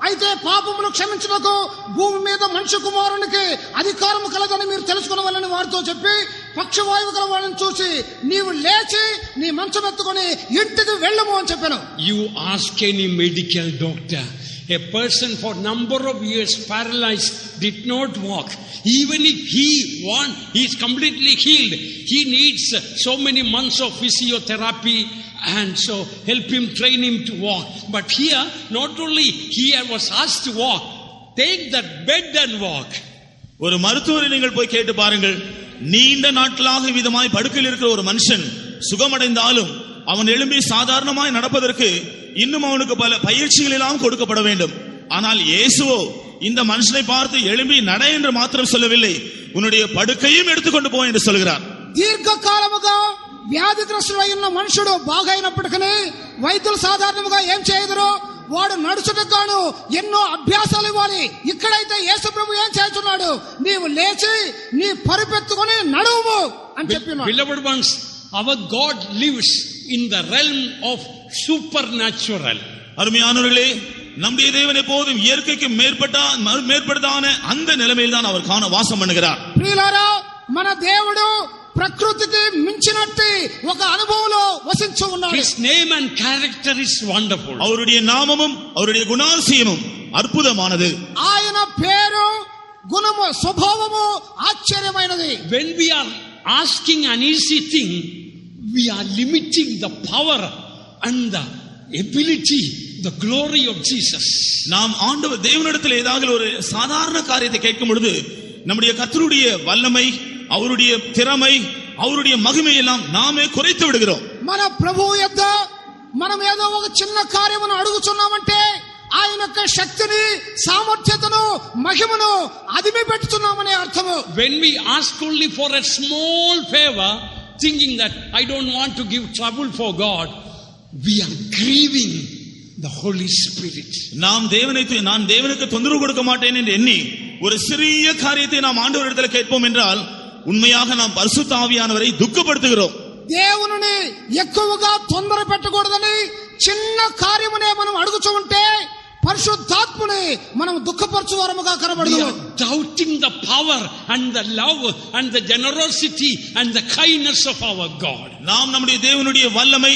Speaker 3: అయితే పాపములు క్షమించుటకు భూమి మీద మనుష్య కుమారునికి అధికారం కలదని మీరు తెలుసుకునవలని వారితో చెప్పి పక్షవాయువు గల వాళ్ళని చూసి నీవు లేచి నీ మంచం ఎత్తుకొని ఇంటికి వెళ్ళము అని చెప్పాను.
Speaker 1: You ask any medical doctor, a person for number of years paralyzed, did not walk. Even if he is completely healed, he needs so many months of physiotherapy, and so help him, train him to walk. But here, not only he was asked to walk, take that bed and walk.
Speaker 2: ஒரு மருத்துவரை நீங்கள் போய் கேட்டு பாருங்கள். நீண்ட நாட்களாக விதமாய் படுக்கையில் இருக்கிற ஒரு மனுஷன் சுகமடைந்தாலும் அவன் எழும்பி சாதாரணமாய் நடப்பதற்கு இன்னும் அவனுக்கு பல பயிற்சிகள் எல்லாம் கொடுக்கப்பட வேண்டும். ஆனால் இயேசுவோ இந்த மனுஷனை பார்த்து எழும்பி நட என்று மாத்திரம் சொல்லவில்லை, உன்னுடைய படுக்கையும் எடுத்துக்கொண்டு போ என்று சொல்கிறார்.
Speaker 3: దీర్ఘకాలముగా వ్యాధిగ్రస్తుడై ఉన్న మనుషుడు బాగైనప్పటికీ వైద్యులు సాధారణంగా ఏం చేయదురు? వాడు నడుచుటకు ఎన్నో అభ్యాసాలు ఇవ్వాలి. ఇక్కడైతే యేసు ప్రభు ఏం చేస్తున్నాడు? నీవు లేచి నీ పరిపెత్తుకొని నడువు అని చెప్పినాడు.
Speaker 1: Beloved ones, our God lives in the realm of supernatural.
Speaker 2: அருமையானவர்களே, நம்முடைய தேவன் எப்போதும் இயற்கைக்கு மேற்பட்டதான அந்த நிலைமையில் தான் அவர் வாசம் பண்ணுகிறார்.
Speaker 3: ప్రియులారా, మన దేవుడు ప్రకృతికి మించినట్టు ఒక అనుభవంలో వసించు ఉన్నాడు.
Speaker 1: His name and character is wonderful.
Speaker 2: அவருடைய நாமமும் அவருடைய குணாதிசயமும் அற்புதமானது.
Speaker 3: ఆయన పేరు, గుణము, స్వభావము ఆశ్చర్యమైనది.
Speaker 1: When we are asking an easy thing, we are limiting the power and the ability, the glory of Jesus.
Speaker 2: நாம் ஆண்டவர் தேவனிடத்தில் ஏதாவது ஒரு சாதாரண காரியத்தை கேட்கும் பொழுது நம்முடைய கர்த்தருடைய வல்லமை, அவருடைய திறமை, அவருடைய மகிமை எல்லாம் நாமே குறைத்து விடுகிறோம்.
Speaker 3: మన ప్రభువు యొద్ద మనం ఏదో ఒక చిన్న కార్యమును అడుగుచున్నామంటే ఆయన యొక్క శక్తిని, సామర్థ్యతను, మహిమను అదిమి పెట్టుచున్నామనే అర్థము.
Speaker 1: When we ask only for a small favor, thinking that I don't want to give trouble for God, we are grieving the Holy Spirit.
Speaker 2: நான் தேவனுக்கு தொந்தரவு கொடுக்க மாட்டேன் என்று எண்ணி ஒரு சிறிய காரியத்தை நாம் ஆண்டவரிடத்தில் கேட்போம் என்றால் உண்மையாக நாம் பரிசுத்த ஆவியானவரை துக்கப்படுத்துகிறோம்.
Speaker 3: దేవుని ఎక్కువగా తొందర పెట్టకూడదని చిన్న కార్యమునే మనం అడుగుచూ ఉంటే పరిశుద్ధాత్ముని మనం దుఃఖపరచువారముగా కనబడదు.
Speaker 1: We are doubting the power and the love and the generosity and the kindness of our God.
Speaker 2: நாம் நம்முடைய தேவனுடைய வல்லமை,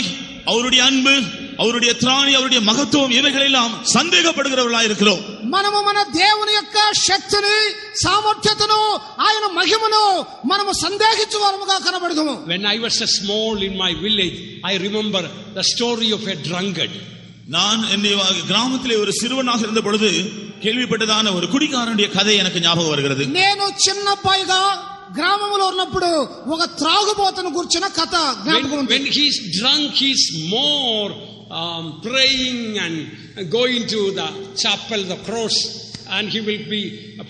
Speaker 2: அவருடைய அன்பு, அவருடைய திராணி, அவருடைய மகத்துவம் இவைகளெல்லாம் சந்தேகப்படுகிறவர்களாய் இருக்கிறோம்.
Speaker 3: మనము మన దేవుని యొక్క శక్తిని, సామర్థ్యతను, ఆయన మహిమను మనము సందేహించువారముగా కనబడదుము.
Speaker 1: When I was a small in my village, I remember the story of a drunkard.
Speaker 2: நான் என்னுடைய கிராமத்திலே ஒரு சிறுவனாக இருந்த பொழுது கேள்விப்பட்டதான ஒரு குடிகாரனுடைய கதை எனக்கு ஞாபகம் வருகிறது.
Speaker 3: నేను చిన్న అబ్బాయిగా గ్రామంలో ఉన్నప్పుడు ఒక త్రాగుబోతును గురించిన కథ జ్ఞాపకం ఉంది.
Speaker 1: When he's drunk, he's more praying and going to the chapel, the cross, and he will be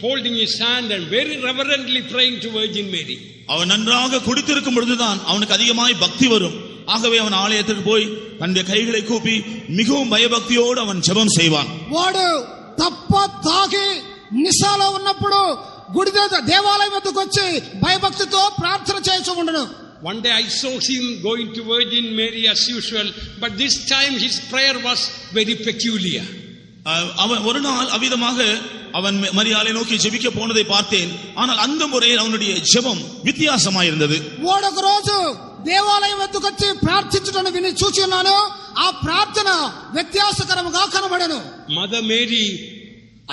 Speaker 1: folding his hand and very reverently praying to Virgin Mary.
Speaker 2: அவன் நன்றாக குடித்திருக்கும் பொழுதுதான் அவனுக்கு அதிகமாய் பக்தி வரும். ஆகவே அவன் ஆலயத்துக்கு போய் தன்னுடைய கைகளை கூப்பி மிகவும் பயபக்தியோடு அவன் ஜெபம் செய்வான்.
Speaker 3: వాడు తప్ప తాగి నిశాలో ఉన్నప్పుడు గుడి దేవాలయం వద్దకు వచ్చి భయభక్తితో ప్రార్థన చేస్తూ ఉండడు.
Speaker 1: One day I saw him going to Virgin Mary as usual, but this time his prayer was very peculiar.
Speaker 2: அவன் ஒரு நாள் அவ்விதமாக அவன் மரியாளை நோக்கி ஜெபிக்க போனதை பார்த்தேன். ஆனால் அந்த முறையில் அவனுடைய ஜெபம் வித்தியாசமாயிருந்தது.
Speaker 3: ఒక రోజు దేవాలయం వద్దకు వచ్చి ప్రార్థించడం విని చూచి ఉన్నాను. ఆ ప్రార్థన వ్యత్యాసకరముగా కనబడెను.
Speaker 1: Mother Mary,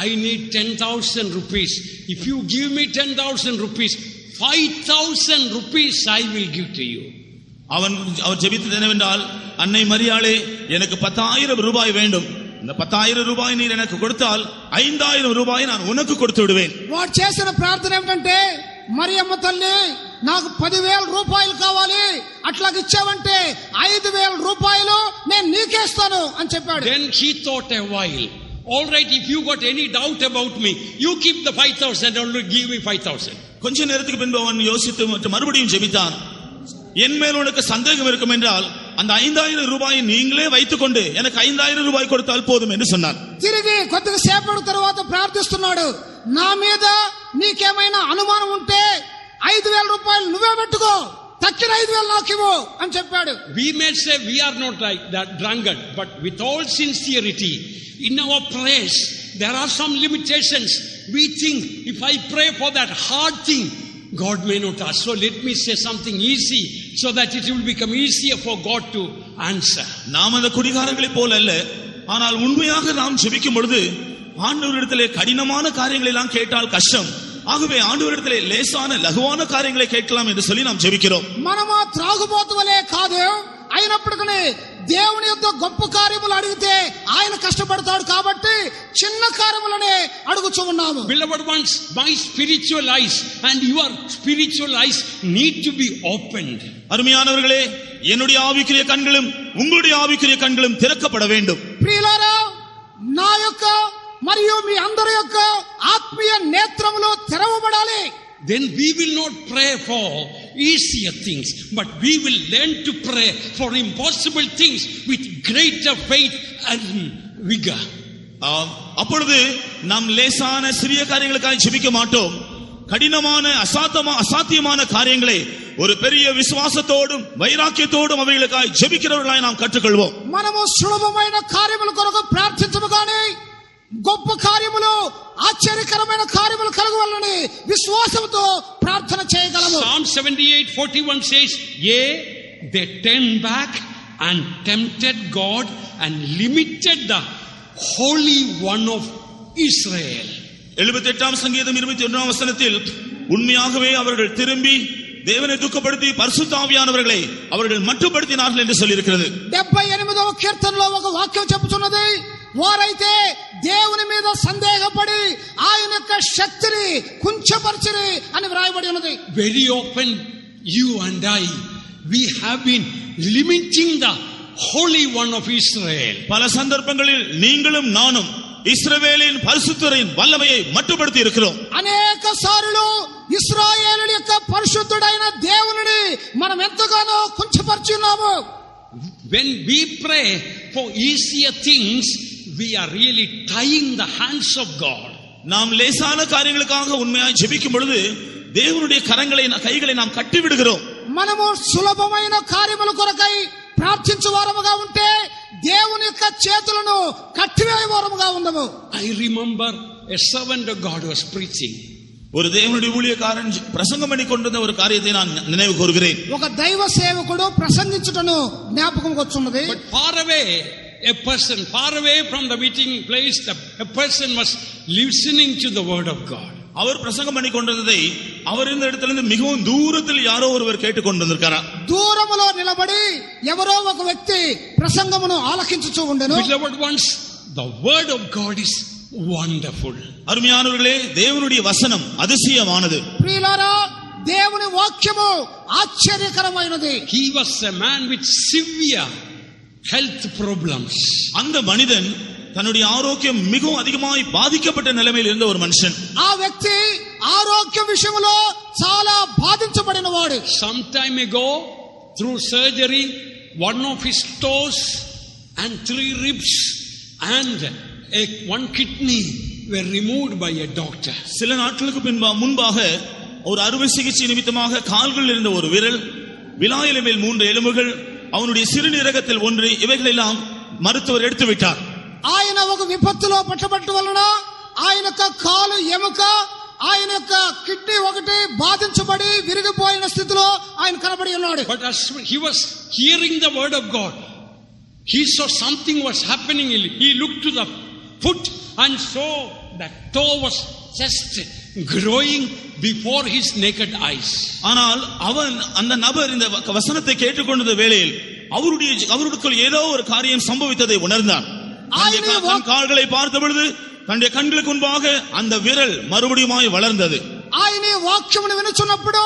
Speaker 1: I need 10,000 rupees. If you give me 10,000 rupees, 5,000 rupees I will give to you. அவர்
Speaker 2: ஜெபித்தது என்னவென்றால், அன்னை மரியாளே, எனக்கு 10,000 ரூபாய் வேண்டும். இந்த 10,000 ரூபாய் நீர் எனக்கு கொடுத்தால் 5,000 ரூபாய் நான் உனக்கு கொடுத்து விடுவேன்.
Speaker 3: వాడు చేసిన ప్రార్థన ఏమిటంటే, మరియమ్మ తల్లి నాకు 10,000 రూపాయలు కావాలి, అట్లాగ ఇచ్చావంటే 5,000 రూపాయలు నేను నీకేస్తాను అని చెప్పాడు.
Speaker 1: Then he thought a while. All right, if you got any doubt about me, you keep the 5,000 and give me 5,000.
Speaker 2: கொஞ்ச நேரத்துக்கு பின்பு அவன் யோசித்து மறுபடியும் ஜெபித்தான். என் மேல் உனக்கு சந்தேகம் இருக்கும் என்றால் அந்த 5,000 ரூபாயை நீங்களே வைத்துக்கொண்டு எனக்கு 5,000 ரூபாய் கொடுத்தால் போதும் என்று சொன்னார்.
Speaker 3: తిరిగి కొద్దిగా సేపటి తర్వాత ప్రార్థిస్తున్నాడు, నా మీద నీకేమైనా అనుమానం ఉంటే 5,000 రూపాయలు నువ్వే పెట్టుకో, తక్కిన 5,000 నాకు ఇవ్వు అని చెప్పాడు.
Speaker 1: We may say we are not like that drunkard, but with all sincerity in our prayers there are some limitations. We think if I pray for that hard thing, God may not ask. So let me say something easy so that it will become easier for God to answer.
Speaker 2: நாம் அந்த குடிகாரங்களை போல அல்ல. ஆனால் உண்மையாக நாம் ஜெபிக்கும் பொழுது ஆண்டவரிடத்திலே கடினமான காரியங்களை எல்லாம் கேட்டால் கஷ்டம். ஆகவே ஆண்டவரிடத்திலே லேசான லகுவான காரியங்களை கேட்கலாம் என்று சொல்லி நாம் ஜெபிக்கிறோம்.
Speaker 3: మనము త్రాగుబోతువలే కాదు, అయినప్పటికీ దేవుని యొక్క గొప్ప కార్యములు అడిగితే ఆయన కష్టపడతాడు కాబట్టి చిన్న కార్యములనే అడుగుచూ ఉన్నాము.
Speaker 1: Beloved ones, my spiritual eyes and your spiritual eyes need to be opened.
Speaker 2: அருமையானவர்களே, என்னுடைய ஆவிக்குரிய கண்களும் உங்களுடைய ஆவிக்குரிய கண்களும் திறக்கப்பட வேண்டும்.
Speaker 3: ప్రియులారా, నా యొక్క మరియు మీ అందరి యొక్క ఆత్మీయ నేత్రములు తెరవబడాలి.
Speaker 1: Then we will not pray for easier things, but we will learn to pray for impossible things with greater faith and vigor.
Speaker 2: அப்பொழுது நாம் லேசான சிறிய காரியங்களுக்காக ஜெபிக்க மாட்டோம். கடினமான அசாத்தியமான காரியங்களை ஒரு பெரிய விசுவாசத்தோடும் வைராக்கியத்தோடும் அவைகளுக்காக ஜெபிக்கிறவர்களாய் நாம் கற்றுக்கொள்வோம்.
Speaker 3: మనము సులభమైన కార్యముల కొరకు ప్రార్థించము గాని గొప్ప కార్యములు, ఆశ్చర్యకరమైన కార్యములు కలగవాలని విశ్వాసంతో ప్రార్థన చేయగలము.
Speaker 1: Psalm 78:41 says, "Yea, they turned back and tempted God and limited the Holy One of Israel."
Speaker 2: 78ஆம் சங்கீதம் 21ஆம் வசனத்தில் உண்மையாகவே அவர்கள் திரும்பி தேவனை துக்கப்படுத்தி பரிசுத்த ஆவியானவர்களை அவர்கள் மட்டுப்படுத்தினார்கள் என்று சொல்லி இருக்கிறது.
Speaker 3: 78వ కీర్తనలో ఒక వాక్యం చెప్పుచున్నది, వారైతే దేవుని మీద సందేహపడి ఆయన యొక్క శక్తిని కుంచపరిచిరి అని వ్రాయబడి ఉన్నది.
Speaker 1: Very often you and I, we have been limiting the Holy One of Israel.
Speaker 2: பல சந்தர்ப்பங்களில் நீங்களும் நானும் இஸ்ரவேலின் பரிசுத்தரின் வல்லமையை மட்டுப்படுத்தி இருக்கிறோம்.
Speaker 3: అనేక సార్లు ఇశ్రాయేలు యొక్క పరిశుద్ధుడైన దేవునిని మనం ఎంతగానో కుంచపరిచి ఉన్నాము.
Speaker 1: When we pray for easier things, we are really tying the hands of God.
Speaker 2: நாம் லேசான காரியங்களுக்காக உண்மையாய் ஜெபிக்கும் பொழுது தேவனுடைய கைகளை நாம் கட்டி விடுகிறோம்.
Speaker 3: మనము సులభమైన కార్యముల కొరకై ప్రార్థించు వారముగా ఉంటే దేవుని యొక్క చేతులను కట్టివేయ వారముగా ఉండము.
Speaker 1: I remember a servant of God was preaching.
Speaker 2: ஒரு தேவனுடைய ஊழியக்காரன் பிரசங்கம் பண்ணி கொண்டிருந்த ஒரு காரியத்தை நான் நினைவு கூறுகிறேன்.
Speaker 3: ఒక దైవ సేవకుడు ప్రసంగించుటను జ్ఞాపకం వచ్చున్నది.
Speaker 1: But far away from the meeting place, a person was listening to the word of God.
Speaker 2: அவர் பிரசங்கம் பண்ணி கொண்டிருந்ததை அவர் இந்த இடத்திலிருந்து மிகவும் தூரத்தில் யாரோ ஒருவர் கேட்டுக் கொண்டிருந்தாரா.
Speaker 3: దూరములో నిలబడి ఎవరో ఒక వ్యక్తి ప్రసంగమును ఆలకించుచూ ఉండెను.
Speaker 1: Beloved ones, the word of God is wonderful.
Speaker 2: அருமையானவர்களே, தேவனுடைய வசனம் அதிசயமானது.
Speaker 3: ప్రియులారా, దేవుని వాక్యము ఆశ్చర్యకరమైనది.
Speaker 1: He was a man with severe health problems.
Speaker 2: அந்த மனிதன் தன்னுடைய ஆரோக்கியம் மிகவும் அதிகமாய் பாதிக்கப்பட்ட நிலைமையில் இருந்த ஒரு மனுஷன்.
Speaker 3: ఆ వ్యక్తి ఆరోగ్య విషయంలో చాలా బాధించబడినవాడు.
Speaker 1: Some time ago, through surgery, one of his toes and 3 ribs and one kidney were removed by a doctor.
Speaker 2: சில நாட்களுக்கு முன்பாக ஒரு அறுவை சிகிச்சை நிமித்தமாக கால்களில் இருந்த ஒரு விரல், விலாயில மேல் 3 எலும்புகள், அவனுடைய சிறுநீரகத்தில் 1, இவைகளெல்லாம் மருத்துவர் எடுத்து விட்டார்.
Speaker 3: ఆయన ఒక విపత్తులో పట్టబట్టు వలన ఆయన యొక్క కాలు ఎముక, ఆయన యొక్క కిడ్నీ ఒకటి బాధించబడి విరిగిపోయిన స్థితిలో ఆయన కనబడి ఉన్నాడు.
Speaker 1: But as he was hearing the word of God, he saw something was happening. He looked to the foot and saw that toe was just growing before his naked eyes.
Speaker 2: ஆனால் அவன் அந்த நபர் இந்த வசனத்தை கேட்டுக்கொண்ட வேளையில் அவருக்குள் ஏதோ ஒரு காரியம் சம்பவித்ததை உணர்ந்தான். கால்களை பார்த்த பொழுது தன்னுடைய கண்களுக்கு முன்பாக அந்த விரல் மறுபடியுமாய் வளர்ந்தது.
Speaker 3: ఆయన వాక్యమును వినుచున్నప్పుడు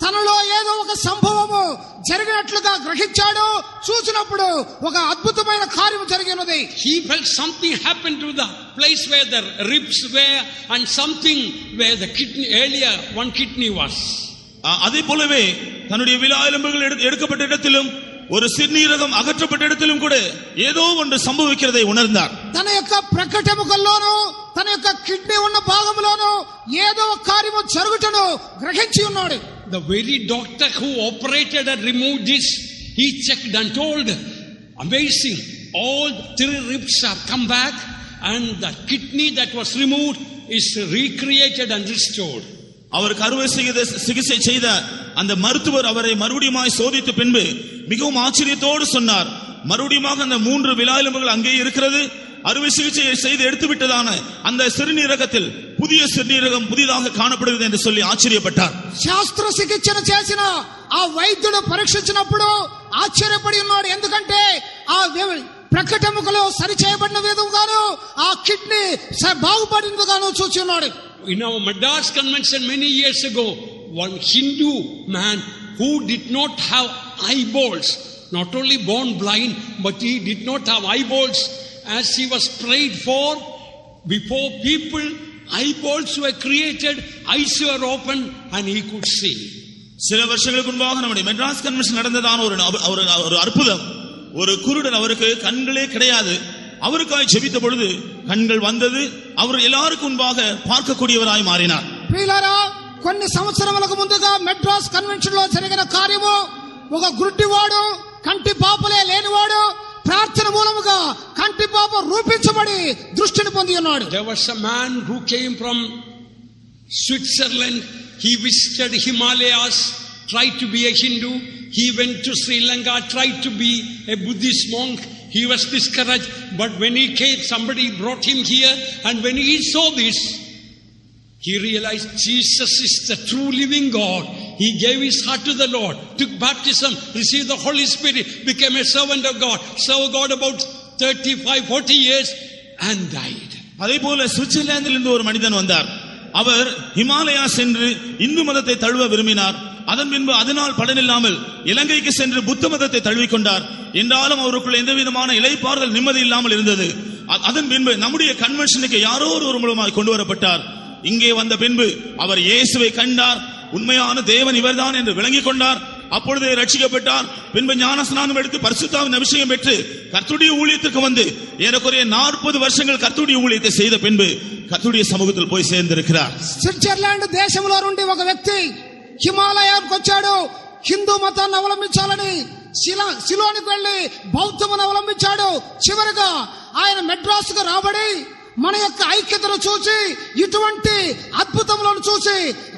Speaker 3: తనలో ఏదో ఒక సంభవము జరిగినట్లుగా గ్రహించాడు. చూసినప్పుడు ఒక అద్భుతమైన కార్యం జరిగినది.
Speaker 1: He felt something happened to the place where the ribs were and something where the kidney earlier one kidney was.
Speaker 2: அதே போலவே தன்னுடைய விலா எலும்புகள் எடுக்கப்பட்ட இடத்திலும் ஒரு சிறுநீரகம் அகற்றப்பட்ட இடத்திலும் கூட ஏதோ ஒன்று சம்பவிக்கிறதை உணர்ந்தார்.
Speaker 3: తన యొక్క ప్రకటముకల్లోనూ తన యొక్క కిడ్నీ ఉన్న భాగంలోనూ ఏదో ఒక కార్యము జరుగుటను గ్రహించి ఉన్నాడు.
Speaker 1: The very doctor who operated and removed this, he checked and told, amazing, all 3 ribs have come back and the kidney that was removed is recreated and restored.
Speaker 2: அவருக்கு அறுவை சிகிச்சை செய்த அந்த மருத்துவர் அவரை மறுபடியுமாய் சோதித்த பின்பு மிகவும் ஆச்சரியத்தோடு சொன்னார், மறுபடியும் அந்த 3 விலா எலும்புகள் அங்கே இருக்கிறது, அறுவை சிகிச்சையை செய்து எடுத்து விட்டதான அந்த சிறுநீரகத்தில் புதிய சிறுநீரகம் புதிதாக காணப்படுகிறது என்று சொல்லி ஆச்சரியப்பட்டார்.
Speaker 3: శాస్త్ర చికిత్సను చేసిన ఆ వైద్యుడు పరీక్షించినప్పుడు ఆశ్చర్యపడి ఉన్నాడు. ఎందుకంటే ఆ ప్రకటముకలో సరి చేయబడిన విధంగాను ఆ కిడ్నీ బాగుపడినగాను చూచి ఉన్నాడు.
Speaker 1: In our Madras convention many years ago, one Hindu man who did not have eyeballs, not only born blind, but he did not have eyeballs, as he was prayed for, before people, eyeballs were created, eyes were opened and he could see.
Speaker 2: சில வருஷங்களுக்கு முன்பாக நம்முடைய Madras convention நடந்ததான ஒரு அற்புதம். ஒரு குருடன், அவருக்கு கண்களே கிடையாது, அவருக்காய் ஜெபித்த பொழுது கண்கள் வந்தது, அவர் எல்லாருக்கும் முன்பாக பார்க்கக்கூடியவராய் மாறினார்.
Speaker 3: ప్రియులారా, కొన్ని సంవత్సరములకు ముందుగా మెడ్రాస్ కన్వెన్షన్ లో జరిగిన కార్యము, ఒక గుడ్డివాడు, కంటి పాపలే లేనివాడు ప్రార్థన మూలముగా కంటి పాప రూపించబడి దృష్టిని పొంది ఉన్నాడు.
Speaker 1: There was a man who came from Switzerland. He visited Himalayas, tried to be a Hindu. He went to Sri Lanka, tried to be a Buddhist monk. He was discouraged, but when he came, somebody brought him here, and when he saw this, he realized Jesus is the true living God. He gave his heart to the Lord, took baptism, received the Holy Spirit, became a servant of God, served God about 35-40 years and died.
Speaker 2: அதே போல சுவிட்சர்லாந்தில் இருந்து ஒரு மனிதன் வந்தார். அவர் ஹிமாலயா சென்று இந்து மதத்தை தழுவ விரும்பினார். அதன் பின்பு அதனால் பலனில்லாமல் இலங்கைக்கு சென்று புத்த மதத்தை தழுவிக்கொண்டார். என்றாலும் அவருக்குள்ள எந்த விதமான இளைப்பாறுதல் நிம்மதி இல்லாமல் இருந்தது. அதன் பின்பு நம்முடைய கன்வென்ஷனுக்கு யாரோ ஒரு மூலமாக கொண்டு வரப்பட்டார். இங்கே வந்த பின்பு அவர் இயேசுவை கண்டார். உண்மையான தேவன் இவர்தான் என்று விளங்கிக் கொண்டார். அப்பொழுது ரட்சிக்கப்பட்டார். பின்பு ஞானஸ்நானம் எடுத்து பரிசுத்தாவின் அபிஷேகம் பெற்று கர்த்தருடைய ஊழியத்துக்கு வந்து ஏறக்குறைய 40 வருஷங்கள் கர்த்தருடைய ஊழியத்தை செய்த பின்பு கர்த்தருடைய சமூகத்தில் போய் சேர்ந்திருக்கிறார்.
Speaker 3: స్విట్జర్లాండ్ దేశంలో నుండి ఒక వ్యక్తి హిమాలయానికి వచ్చాడు. హిందూ మతాన్ని అవలంబించాలని సిలోనికి వెళ్లి బౌద్ధమును అవలంబించాడు. చివరిగా ఆయన మెడ్రాస్కు రాబడి మన యొక్క ఐక్యతను చూసి, ఇటువంటి అద్భుతములను చూసి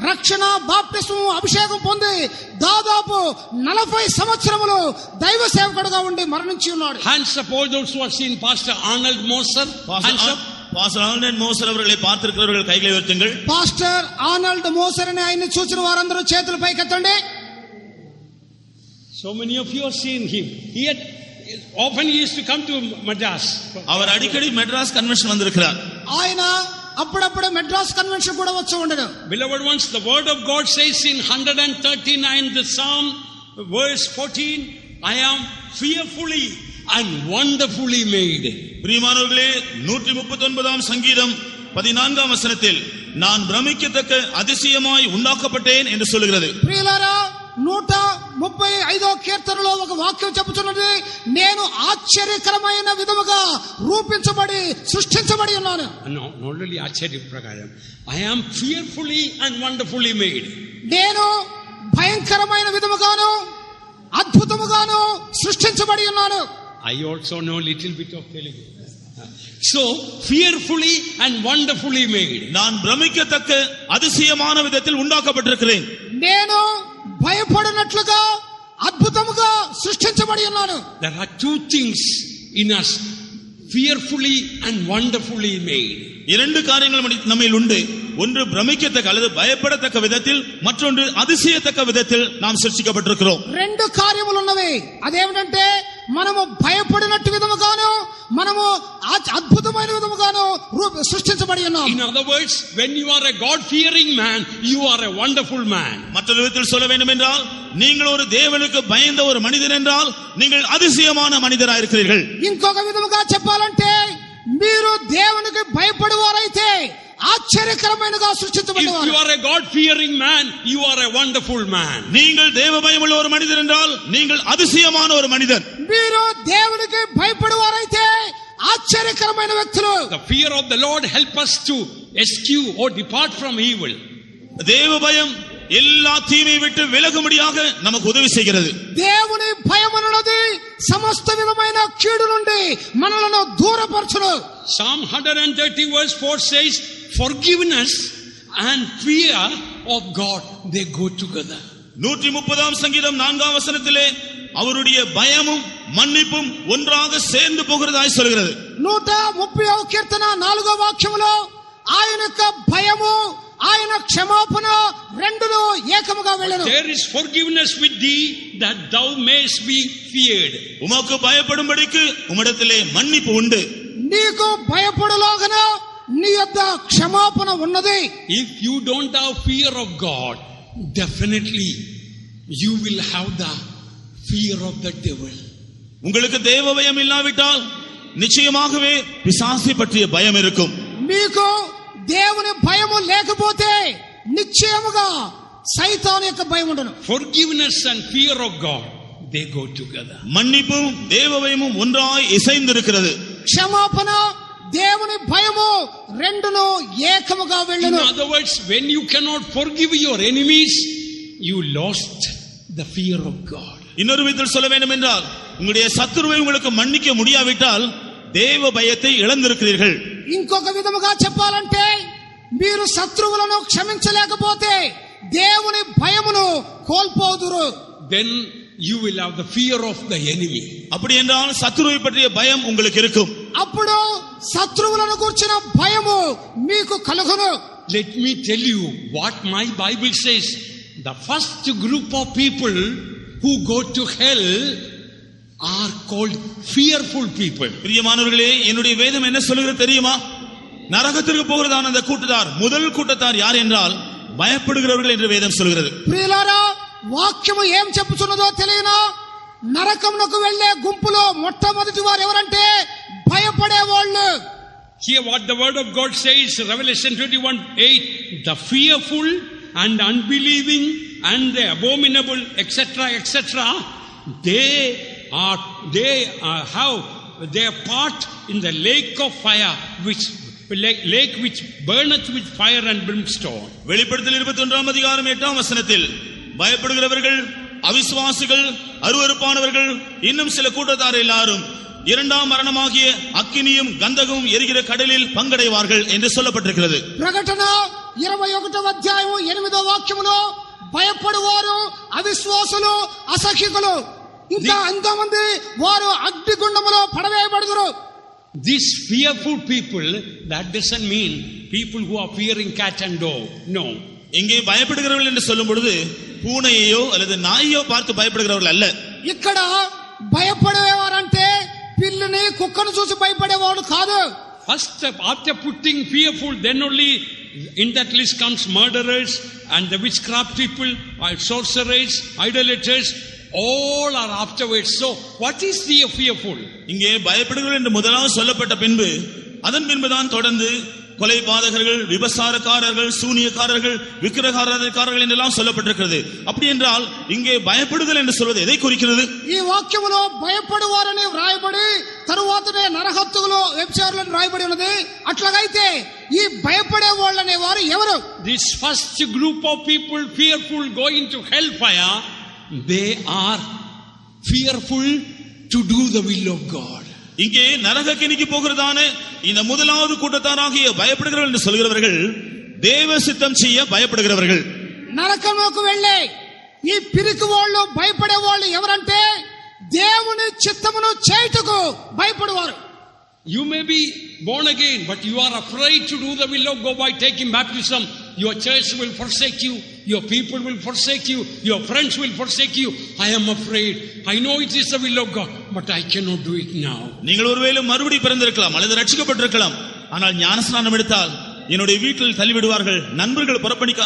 Speaker 3: రక్షణ, బాప్టిస్మం, అభిషేకం పొంది దాదాపు 40 సంవత్సరములు దైవ సేవకుడుగా ఉండి మరణించి ఉన్నాడు.
Speaker 1: Hands up all those who have seen Pastor Arnold Moser. Hands up.
Speaker 2: Pastor Arnold Moser அவர்களை பார்த்திருக்கிறவர்கள் கைகளை உயர்த்துங்கள்.
Speaker 3: పాస్టర్ ఆర్నాల్డ్ మోసర్ అని ఆయన్ని చూసిన వారందరూ చేతులు పైకెత్తండి.
Speaker 1: So many of you have seen him. Often he used to come to Madras.
Speaker 2: அவர் அடிக்கடி Madras convention வந்திருக்கிறார்.
Speaker 3: ఆయన అప్పుడప్పుడు మెడ్రాస్ కన్వెన్షన్ కూడా వచ్చి ఉండడు.
Speaker 1: Beloved ones, the word of God says in 139 the Psalm verse 14, I am fearfully and wonderfully made.
Speaker 2: பிரியமானவர்களே, 139 சங்கீதம் 14 வசனத்தில் நான் பிரமிக்கத்தக்க அதிசயமாய் உண்டாக்கப்பட்டேன் என்று சொல்கிறது.
Speaker 3: ప్రియులారా, 135వ కీర్తనలో ఒక వాక్యం చెబుతున్నది, నేను ఆశ్చర్యకరమైన విధముగా రూపించబడి సృష్టించబడి ఉన్నాను.
Speaker 1: No, not only ఆశ్చర్య ప్రకారం, I am fearfully and wonderfully made.
Speaker 3: నేను భయంకరమైన విధముగాను అద్భుతముగాను సృష్టించబడి ఉన్నాను.
Speaker 1: I also know little bit of Telugu. So, fearfully and wonderfully made.
Speaker 2: நான் பிரமிக்கத்தக்க அதிசயமான விதத்தில் உண்டாக்கப்பட்டிருக்கிறேன்.
Speaker 3: నేను భయపడినట్లుగా అద్భుతముగా సృష్టించబడి ఉన్నాను.
Speaker 1: There are two things in us, fearfully and wonderfully made.
Speaker 2: இரண்டு காரியங்கள் நம்மில் உண்டு. ஒன்று பிரமிக்கத்தக்க அல்லது பயப்படத்தக்க விதத்தில், மற்றொன்று அதிசயத்தக்க விதத்தில் நாம் சிருஷ்டிக்கப்பட்டிருக்கிறோம்.
Speaker 3: రెండు కార్యములు ఉన్నవి. అదేమిటంటే మనము భయపడినట్టు విధముగాను, మనము అద్భుతమైన విధముగాను సృష్టించబడి ఉన్నాం.
Speaker 1: In other words, when you are a God fearing man, you are a wonderful man.
Speaker 2: மற்றொரு விதத்தில் சொல்ல வேண்டும் என்றால், நீங்கள் ஒரு தேவனுக்கு பயந்த ஒரு மனிதன் என்றால் நீங்கள் அதிசயமான மனிதராக இருக்கிறீர்கள்.
Speaker 3: ఇంకొక విధముగా చెప్పాలంటే, మీరు దేవునికి భయపడేవారైతే ఆశ్చర్యకరమైనగా సృష్టించబడ్డవారు.
Speaker 1: If you are a God fearing man, you are a wonderful man.
Speaker 2: நீங்கள் தேவ பயமுள்ள ஒரு மனிதர் என்றால் நீங்கள் அதிசயமான ஒரு மனிதன்.
Speaker 3: మీరు దేవునికి భయపడేవారైతే ఆశ్చర్యకరమైన వ్యక్తులు.
Speaker 1: The fear of the Lord help us to eschew or depart from evil.
Speaker 2: தேவ பயம் எல்லா தீமை விட்டு விலகும்படியாக நமக்கு உதவி செய்கிறது.
Speaker 3: దేవుని భయమన్నది సమస్త విధమైన కీడు నుండి మనలను దూరపరచును.
Speaker 1: Psalm 130 verse 4 says, forgiveness and fear of God, they go together.
Speaker 2: 130 சங்கீதம் 4 வசனத்திலே அவருடைய பயமும் மன்னிப்பும் ஒன்றாக சேர்ந்து போகிறதாய் சொல்கிறது.
Speaker 3: 130వ కీర్తన 4వ వాక్యములో ఆయన యొక్క భయము, ఆయన క్షమాపణ రెండును ఏకముగా వెళ్ళెను.
Speaker 1: There is forgiveness with thee that thou mayst be feared.
Speaker 2: உமக்கு பயப்படும்படிக்கு உம்மிடத்திலே மன்னிப்பு உண்டு.
Speaker 3: నీకు భయపడులాగన నీ యొద్ద క్షమాపణ ఉన్నది.
Speaker 1: If you don't have fear of God, definitely you will have the fear of the devil.
Speaker 2: உங்களுக்கு தேவ பயம் இல்லாவிட்டால் நிச்சயமாகவே பிசாசை பற்றிய பயம் இருக்கும்.
Speaker 3: మీకు దేవుని భయము లేకపోతే నిశ్చయముగా సైతాను యొక్క భయం ఉండను.
Speaker 1: Forgiveness and fear of God, they go together.
Speaker 2: மன்னிப்பும் தேவ பயமும் ஒன்றாய் இசைந்திருக்கிறது.
Speaker 3: క్షమాపణ, దేవుని భయము రెండును ఏకముగా
Speaker 1: In
Speaker 3: వెళ్ళును.
Speaker 1: other words, when you cannot forgive your enemies, you lost the fear of God.
Speaker 2: இன்னொரு விதத்தில் சொல்ல வேண்டும் என்றால், உங்களுடைய சத்துருவை உங்களுக்கு மன்னிக்க முடியாவிட்டால் தேவ பயத்தை இழந்திருக்கிறீர்கள்.
Speaker 3: ఇంకొక విధముగా చెప్పాలంటే, మీరు శత్రువులను క్షమించలేకపోతే దేవుని భయమును కోల్పోదురు.
Speaker 1: Then you will have the fear of the enemy.
Speaker 2: அப்படி என்றால் சத்துருவை பற்றிய பயம் உங்களுக்கு இருக்கும்.
Speaker 3: అప్పుడు శత్రువులను గురించిన భయము మీకు కలుగును.
Speaker 1: Let me tell you what my Bible says. The first group of people who go to hell are called fearful people.
Speaker 2: பிரியமானவர்களே, என்னுடைய வேதம் என்ன சொல்கிறது தெரியுமா? நரகத்திற்கு போகிறதான அந்த கூட்டத்தார், முதல் கூட்டத்தார் யார் என்றால் பயப்படுகிறவர்கள் என்று வேதம் சொல்கிறது.
Speaker 3: ప్రియులారా, వాక్యము ఏం చెప్పుచున్నదో తెలియనా? నరకమునకు వెళ్లే గుంపులో మొట్టమొదటి వారు ఎవరంటే భయపడేవాళ్ళు.
Speaker 1: Hear what the word of God says, Revelation 21:8. The fearful and unbelieving and the abominable, etc., etc., they have their part in the lake of fire, lake which burneth with fire and brimstone.
Speaker 2: வெளிப்படுத்தல் 21 அதிகாரம் 8 வசனத்தில் பயப்படுகிறவர்கள், அவிசுவாசிகள், அருவருப்பானவர்கள், இன்னும் சில கூட்டத்தார் எல்லாரும் இரண்டாம் மரணமாகிய அக்கினியும் கந்தகமும் எரிகிற கடலில் பங்கடைவார்கள் என்று சொல்லப்பட்டிருக்கிறது.
Speaker 3: ప్రకటన 21వ అధ్యాయం 8వ వాక్యములో భయపడువారు, అవిశ్వాసులు, అసహ్యకులు ఇంకా ఎంతమంది వారు అగ్నిగుండములో పడవేయబడుదురు.
Speaker 1: These fearful people, that doesn't mean people who are fearing cat and dog. No.
Speaker 2: இங்கே பயப்படுகிறவர்கள் என்று சொல்லும் பொழுது பூனையோ அல்லது நாயோ பார்த்து பயப்படுகிறவர்கள் அல்ல.
Speaker 3: ఇక్కడ భయపడేవారంటే పిల్లిని కుక్కను చూసి భయపడేవాడు కాదు.
Speaker 1: First, after putting fearful, then only in that list comes murderers and the witchcraft people, sorcerers, idolaters. All are afterwards. So, what is the fearful?
Speaker 2: இங்கே பயப்படுகிறவர்கள் என்று முதலாவது சொல்லப்பட்ட பின்பு அதன் பின்புதான் தொடர்ந்து கொலை பாதகர்கள், விபசாரக்காரர்கள், சூனியக்காரர்கள், விக்கிரகாராதனைக்காரர்கள் என்றெல்லாம் சொல்லப்பட்டிருக்கிறது. அப்படி என்றால் இங்கே பயப்படுதல் என்று சொல்வது எதை குறிக்கிறது?
Speaker 3: ఈ వాక్యములో భయపడువారని వ్రాయబడి తరువాతనే నరహత్తులు, వ్యభిచారులను వ్రాయబడి ఉన్నది. అట్లాగైతే ఈ భయపడే వాళ్ళనే వారు ఎవరు?
Speaker 1: This first group of people fearful going to hellfire, they are fearful to do the will of God.
Speaker 2: இங்கே நரகக்கினிக்கு போகிறதான இந்த முதலாவது கூட்டத்தாராகிய பயப்படுகிறவர்கள் என்று சொல்கிறவர்கள் தேவ சித்தம் செய்ய பயப்படுகிறவர்கள்.
Speaker 3: నరకముకు వెళ్ళే ఈ పిరికి వాళ్ళు, భయపడే వాళ్ళు ఎవరంటే దేవుని చిత్తమును చేయుటకు భయపడువారు.
Speaker 1: You may be born again, but you are afraid to do the will of God by taking baptism. Your church will forsake you. Your people will forsake you. Your friends will forsake you. I am afraid. I know it is the will of God, but I cannot do it now.
Speaker 2: நீங்கள் ஒருவேளை மறுபடி பிறந்திருக்கலாம் அல்லது ரட்சிக்கப்பட்டிருக்கலாம். ஆனால் ஞானஸ்நானம் எடுத்தால் என்னுடைய வீட்டில் தள்ளிவிடுவார்கள், நண்பர்கள்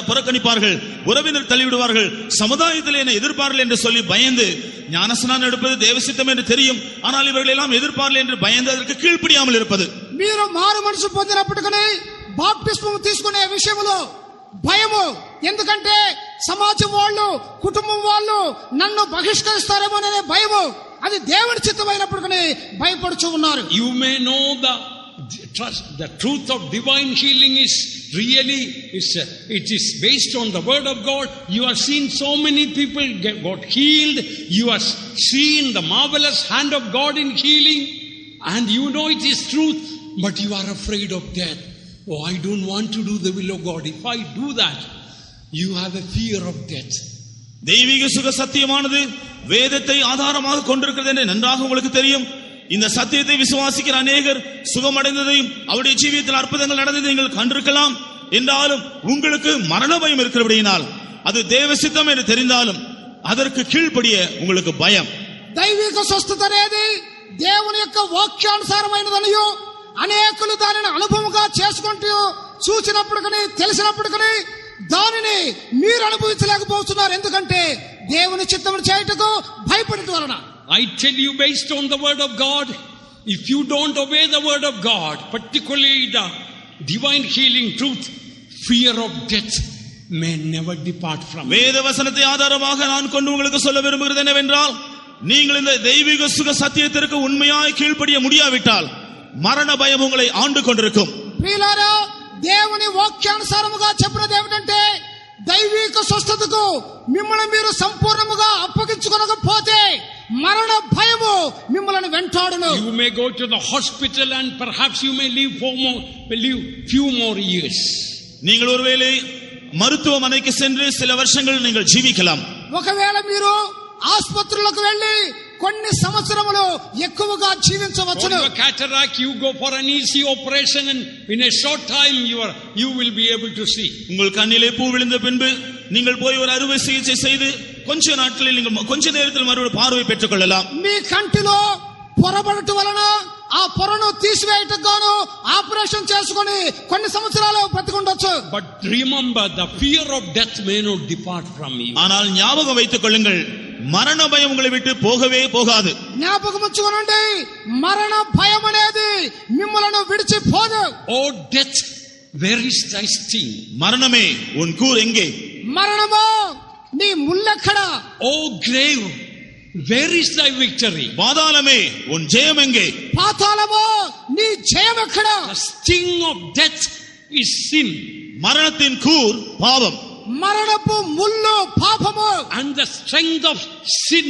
Speaker 2: புறக்கணிப்பார்கள், உறவினர் தள்ளிவிடுவார்கள், சமுதாயத்தில் என்னை எதிர்ப்பார்கள் என்று சொல்லி பயந்து ஞானஸ்நானம் எடுப்பது தேவசித்தம் என்று தெரியும். ஆனால் இவர்கள் எல்லாம் எதிர்ப்பார்கள் என்று பயந்து அதற்கு கீழ்ப்படியாமல் இருப்பது.
Speaker 3: మీరు మారు మనసు పొందినప్పటికీ బాప్టిస్మం తీసుకునే విషయంలో భయము. ఎందుకంటే సమాజం వాళ్ళు, కుటుంబం వాళ్ళు నన్ను బహిష్కరిస్తారేమోననే భయము. అది దేవుని చిత్తమైనప్పటికీ భయపడుచు ఉన్నారు.
Speaker 1: You may know the truth of divine healing is really it is based on the word of God. You have seen so many people got healed. You have seen the marvelous hand of God in healing, and you know it is truth, but you are afraid of death. Oh, I don't want to do the will of God. If I do that, you have a fear of death.
Speaker 2: தெய்வீக சுக சத்தியமானது வேதத்தை ஆதாரமாக கொண்டிருக்கிறது என்று நன்றாக உங்களுக்கு தெரியும். இந்த சத்தியத்தை விசுவாசிக்கிற அநேகர் சுகமடைந்ததையும் அவருடைய ஜீவியத்தில் அற்புதங்கள் நடந்ததை நீங்கள் கண்டிருக்கலாம். என்றாலும் உங்களுக்கு மரண பயம் இருக்கிறபடியினால் அது தேவ சித்தம் என்று தெரிந்தாலும் அதற்கு கீழ்ப்படிய உங்களுக்கு பயம்.
Speaker 3: దైవిక స్వస్థత అనేది దేవుని యొక్క వాక్యానుసారమైనదనియు అనేకులు దానిని అనుభవంగా చేసుకుంటూ చూసినప్పటికీ తెలిసినప్పటికీ దానిని మీరు అనుభవించలేకపోతున్నారు. ఎందుకంటే దేవుని చిత్తమును చేయుటకు భయపడటం వలన.
Speaker 1: I tell you, based on the word of God, if you don't obey the word of God, particularly the divine healing truth, fear of death may never depart from you.
Speaker 2: வேத வசனத்தை ஆதாரமாக நான் கொண்டு உங்களுக்கு சொல்ல விரும்புகிறது என்னவென்றால், நீங்கள் இந்த தெய்வீக சுக சத்தியத்திற்கு உண்மையாய் கீழ்ப்படிய முடியாவிட்டால் మరణ భయం உங்களை ఆండు கொண்டிருக்கும்.
Speaker 3: ప్రియులారా, దేవుని వాక్యానుసారముగా చెప్పినది ఏమిటంటే దైవిక స్వస్థతకు మిమ్మల్ని మీరు సంపూర్ణముగా అప్పగించుకొనకపోతే మరణ భయము మిమ్మల్ని వెంటాడును.
Speaker 1: You may go to the hospital and perhaps you may live few more years.
Speaker 2: நீங்கள் ஒருவேளை மருத்துவமனைக்கு சென்று சில வருஷங்கள் நீங்கள் ஜீவிக்கலாம்.
Speaker 3: ఒకవేళ మీరు ఆసుపత్రులకు వెళ్ళి కొన్ని సంవత్సరములు ఎక్కువగా జీవించవచ్చును.
Speaker 1: For cataract you go for an easy operation and in a short time you will be able to see.
Speaker 2: உங்கள் கண்ணிலே பூ விழுந்த பின்பு நீங்கள் போய் ஒரு அறுவை சிகிச்சை செய்து கொஞ்ச நாட்களில் நீங்கள் கொஞ்ச நேரத்தில் மறுபடியும் பார்வை பெற்றுக் கொள்ளலாம்.
Speaker 3: మీ కంటిలో పొరబడట వలన ఆ పొరను తీసివేయటకు గాను ఆపరేషన్ చేసుకొని కొన్ని సంవత్సరాలు బతికుండొచ్చు.
Speaker 1: But remember, the fear of death may not depart from you.
Speaker 2: ஆனால் ஞாபகம் வைத்துக் கொள்ளுங்கள், మరణ భయం உங்களை விட்டு போகவே போகாது.
Speaker 3: జ్ఞాపకం ఉంచుకోనండి, మరణ భయం అనేది మిమ్మల్ని విడిచిపోదు.
Speaker 1: Oh death, where is thy sting?
Speaker 2: மரணமே உன் கூர் எங்கே?
Speaker 3: మరణమో నీ ముల్లెక్కడ?
Speaker 1: Oh grave, where is thy victory?
Speaker 2: பாதாளமே உன் ஜெயம் எங்கே?
Speaker 3: పాతాళమో నీ జయం ఎక్కడ?
Speaker 1: The sting of death is sin.
Speaker 2: மரணத்தின் கூர் பாவம்.
Speaker 3: మరణపు ముల్లు పాపము.
Speaker 1: And the strength of sin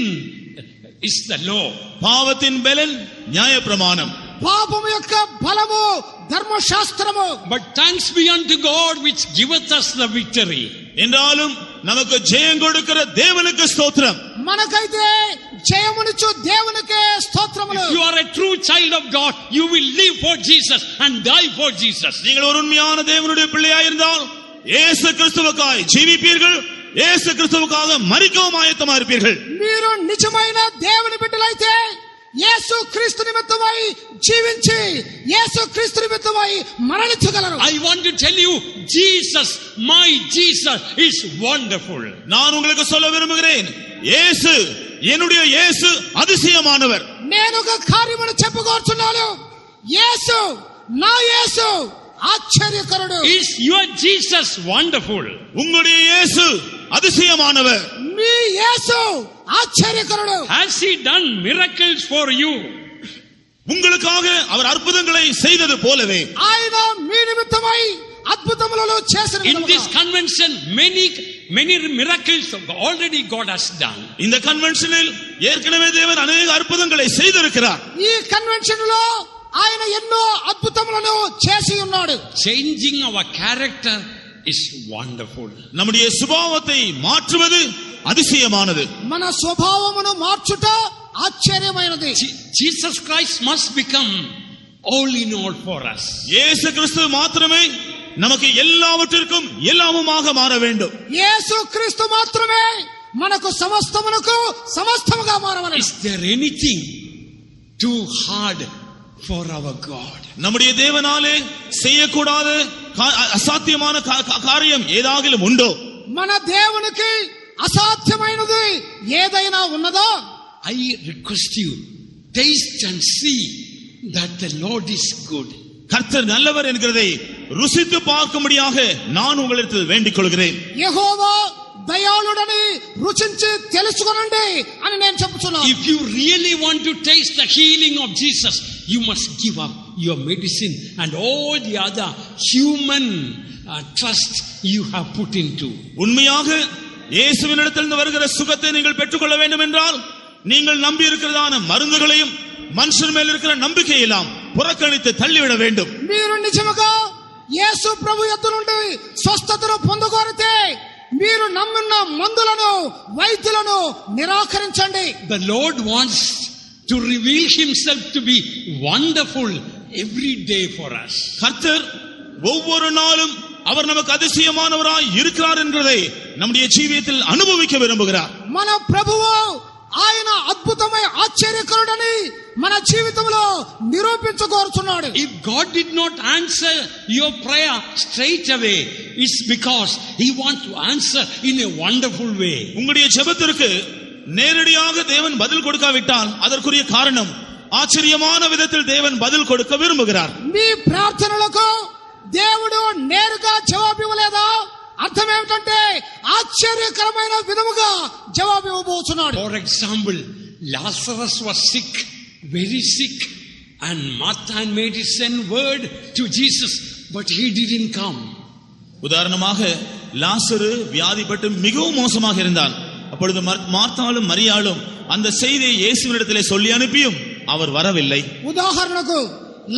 Speaker 1: is the law.
Speaker 2: பாவத்தின் பலன் நியாயப்பிரமாணம்.
Speaker 3: పాపము యొక్క బలము ధర్మశాస్త్రము.
Speaker 1: But thanks be unto God which giveth us the victory.
Speaker 2: என்றாலும் நமக்கு ஜெயம் கொடுக்கிற தேவனுக்கு ஸ்தோத்திரம்.
Speaker 3: మనకైతే జయమునిచ్చు దేవునికే స్తోత్రములు.
Speaker 1: If you are a true child of God, you will live for Jesus and die for Jesus.
Speaker 2: நீங்கள் ஒரு உண்மையான தேவனுடைய பிள்ளையாய் இருந்தால் இயேசு கிறிஸ்துவுக்காய் ஜீவிப்பீர்கள், இயேசு கிறிஸ்துவுக்காக மரிக்கவும் ஆயத்தமா இருப்பீர்கள்.
Speaker 3: మీరు నిజమైన దేవుని బిడ్డలైతే యేసు క్రీస్తు నిమిత్తమై జీవించి యేసు క్రీస్తు నిమిత్తమై మరణించగలరు.
Speaker 1: I want to tell you, Jesus, my Jesus is wonderful.
Speaker 2: நான் உங்களுக்கு சொல்ல விரும்புகிறேன், இயேசு, என்னுடைய இயேசு அதிசயமானவர்.
Speaker 3: నేను ఒక కార్యమును చెప్పుకోరుచున్నాను. యేసు, నా యేసు ఆశ్చర్యకరుడు.
Speaker 1: Is your Jesus wonderful?
Speaker 2: உங்களுடைய இயேசு அதிசயமானவர்.
Speaker 3: మీ యేసు ఆశ్చర్యకరుడు.
Speaker 1: Has he done miracles for you?
Speaker 2: உங்களுக்காக அவர் அற்புதங்களை செய்தது போலவே
Speaker 3: ఆయన మీ నిమిత్తమై అద్భుతములను చేసిన
Speaker 1: in this convention many miracles already God has done.
Speaker 2: இந்த கன்வென்ஷனில் ஏற்கனவே தேவன் அநேக அற்புதங்களை செய்திருக்கிறார்.
Speaker 3: ఈ కన్వెన్షన్ లో ఆయన ఎన్నో అద్భుతములను చేసి ఉన్నాడు.
Speaker 1: Changing our character is wonderful.
Speaker 2: நம்முடைய சுபாவத்தை மாற்றுவது அதிசயமானது.
Speaker 3: మన స్వభావమును మార్చుట ఆశ్చర్యమైనది.
Speaker 1: Jesus Christ must become all in all for us.
Speaker 2: இயேசு கிறிஸ்து மாத்திரமே நமக்கு எல்லாவற்றிற்கும் எல்லாமுமாக மாற வேண்டும்.
Speaker 3: యేసు క్రీస్తు మాత్రమే మనకు సమస్తమునకు సమస్తముగా మారవలెను.
Speaker 1: Is there anything too hard for our God?
Speaker 2: நம்முடைய தேவனாலே செய்யக்கூடாத அசாத்தியமான காரியம் ஏதாகிலும் உண்டோ?
Speaker 3: మన దేవునికి అసాధ్యమైనది ఏదైనా ఉన్నదో?
Speaker 1: I request you, taste and see that the Lord is good.
Speaker 2: கர்த்தர் நல்லவர் என்கிறதை ருசித்து பார்க்கும்படியாக நான் உங்களிடத்தில் வேண்டிக் கொள்கிறேன்.
Speaker 3: యెహోవా దయాళుడని రుచించి తెలుసుకొనండి అని నేను చెప్పుచున్నాను.
Speaker 1: If you really want to taste the healing of Jesus, you must give up your medicine and all the other human trust you have put into.
Speaker 2: உண்மையாக இயேசுவினிடத்திலிருந்து வருகிற சுகத்தை நீங்கள் பெற்றுக்கொள்ள வேண்டும் என்றால் நீங்கள் நம்பி இருக்கிறதான மருந்துகளையும் மனுஷன் மேல் இருக்கிற நம்பிக்கை எல்லாம் புறக்கணித்து தள்ளிவிட வேண்டும்.
Speaker 3: మీరు నిజముగా యేసు ప్రభు యొద్ద నుండి స్వస్థతను పొందగోరితే మీరు నమ్మున్న మందులను వైద్యులను నిరాకరించండి.
Speaker 1: The Lord wants to reveal himself to be wonderful every day for us.
Speaker 2: கர்த்தர் ஒவ்வொரு நாளும் அவர் நமக்கு அதிசயமானவராய் இருக்கிறார் என்பதை நம்முடைய ஜீவியத்தில் அனுபவிக்க விரும்புகிறார்.
Speaker 3: మన ప్రభువు ఆయన అద్భుతమైన ఆశ్చర్యకరుడని మన జీవితంలో నిరూపించగోరుచున్నాడు.
Speaker 1: If God did not answer your prayer straight away, it's because he wants to answer in a wonderful way.
Speaker 2: உங்களுடைய ஜெபத்திற்கு நேரடியாக தேவன் பதில் கொடுக்காவிட்டால் அதற்குரிய காரணம் ஆச்சரியமான விதத்தில் தேவன் பதில் கொடுக்க விரும்புகிறார்.
Speaker 3: మీ ప్రార్థనలకు దేవుడు నేరుగా జవాబు ఇవ్వలేదా? అర్థం ఏమిటంటే ఆశ్చర్యకరమైన విధముగా జవాబు ఇవ్వబోతున్నాడు.
Speaker 1: For example, Lazarus was sick, very sick, and Martha and Mary sent word to Jesus, but he didn't come.
Speaker 2: உதாரணமாக லாசரு வியாதிப்பட்டு மிகவும் மோசமாக இருந்தான். அப்பொழுது மார்த்தாளும் மரியாளும் அந்த செய்தியை இயேசுவினிடத்திலே சொல்லி அனுப்பியும் அவர் வரவில்லை.
Speaker 3: ఉదాహరణకు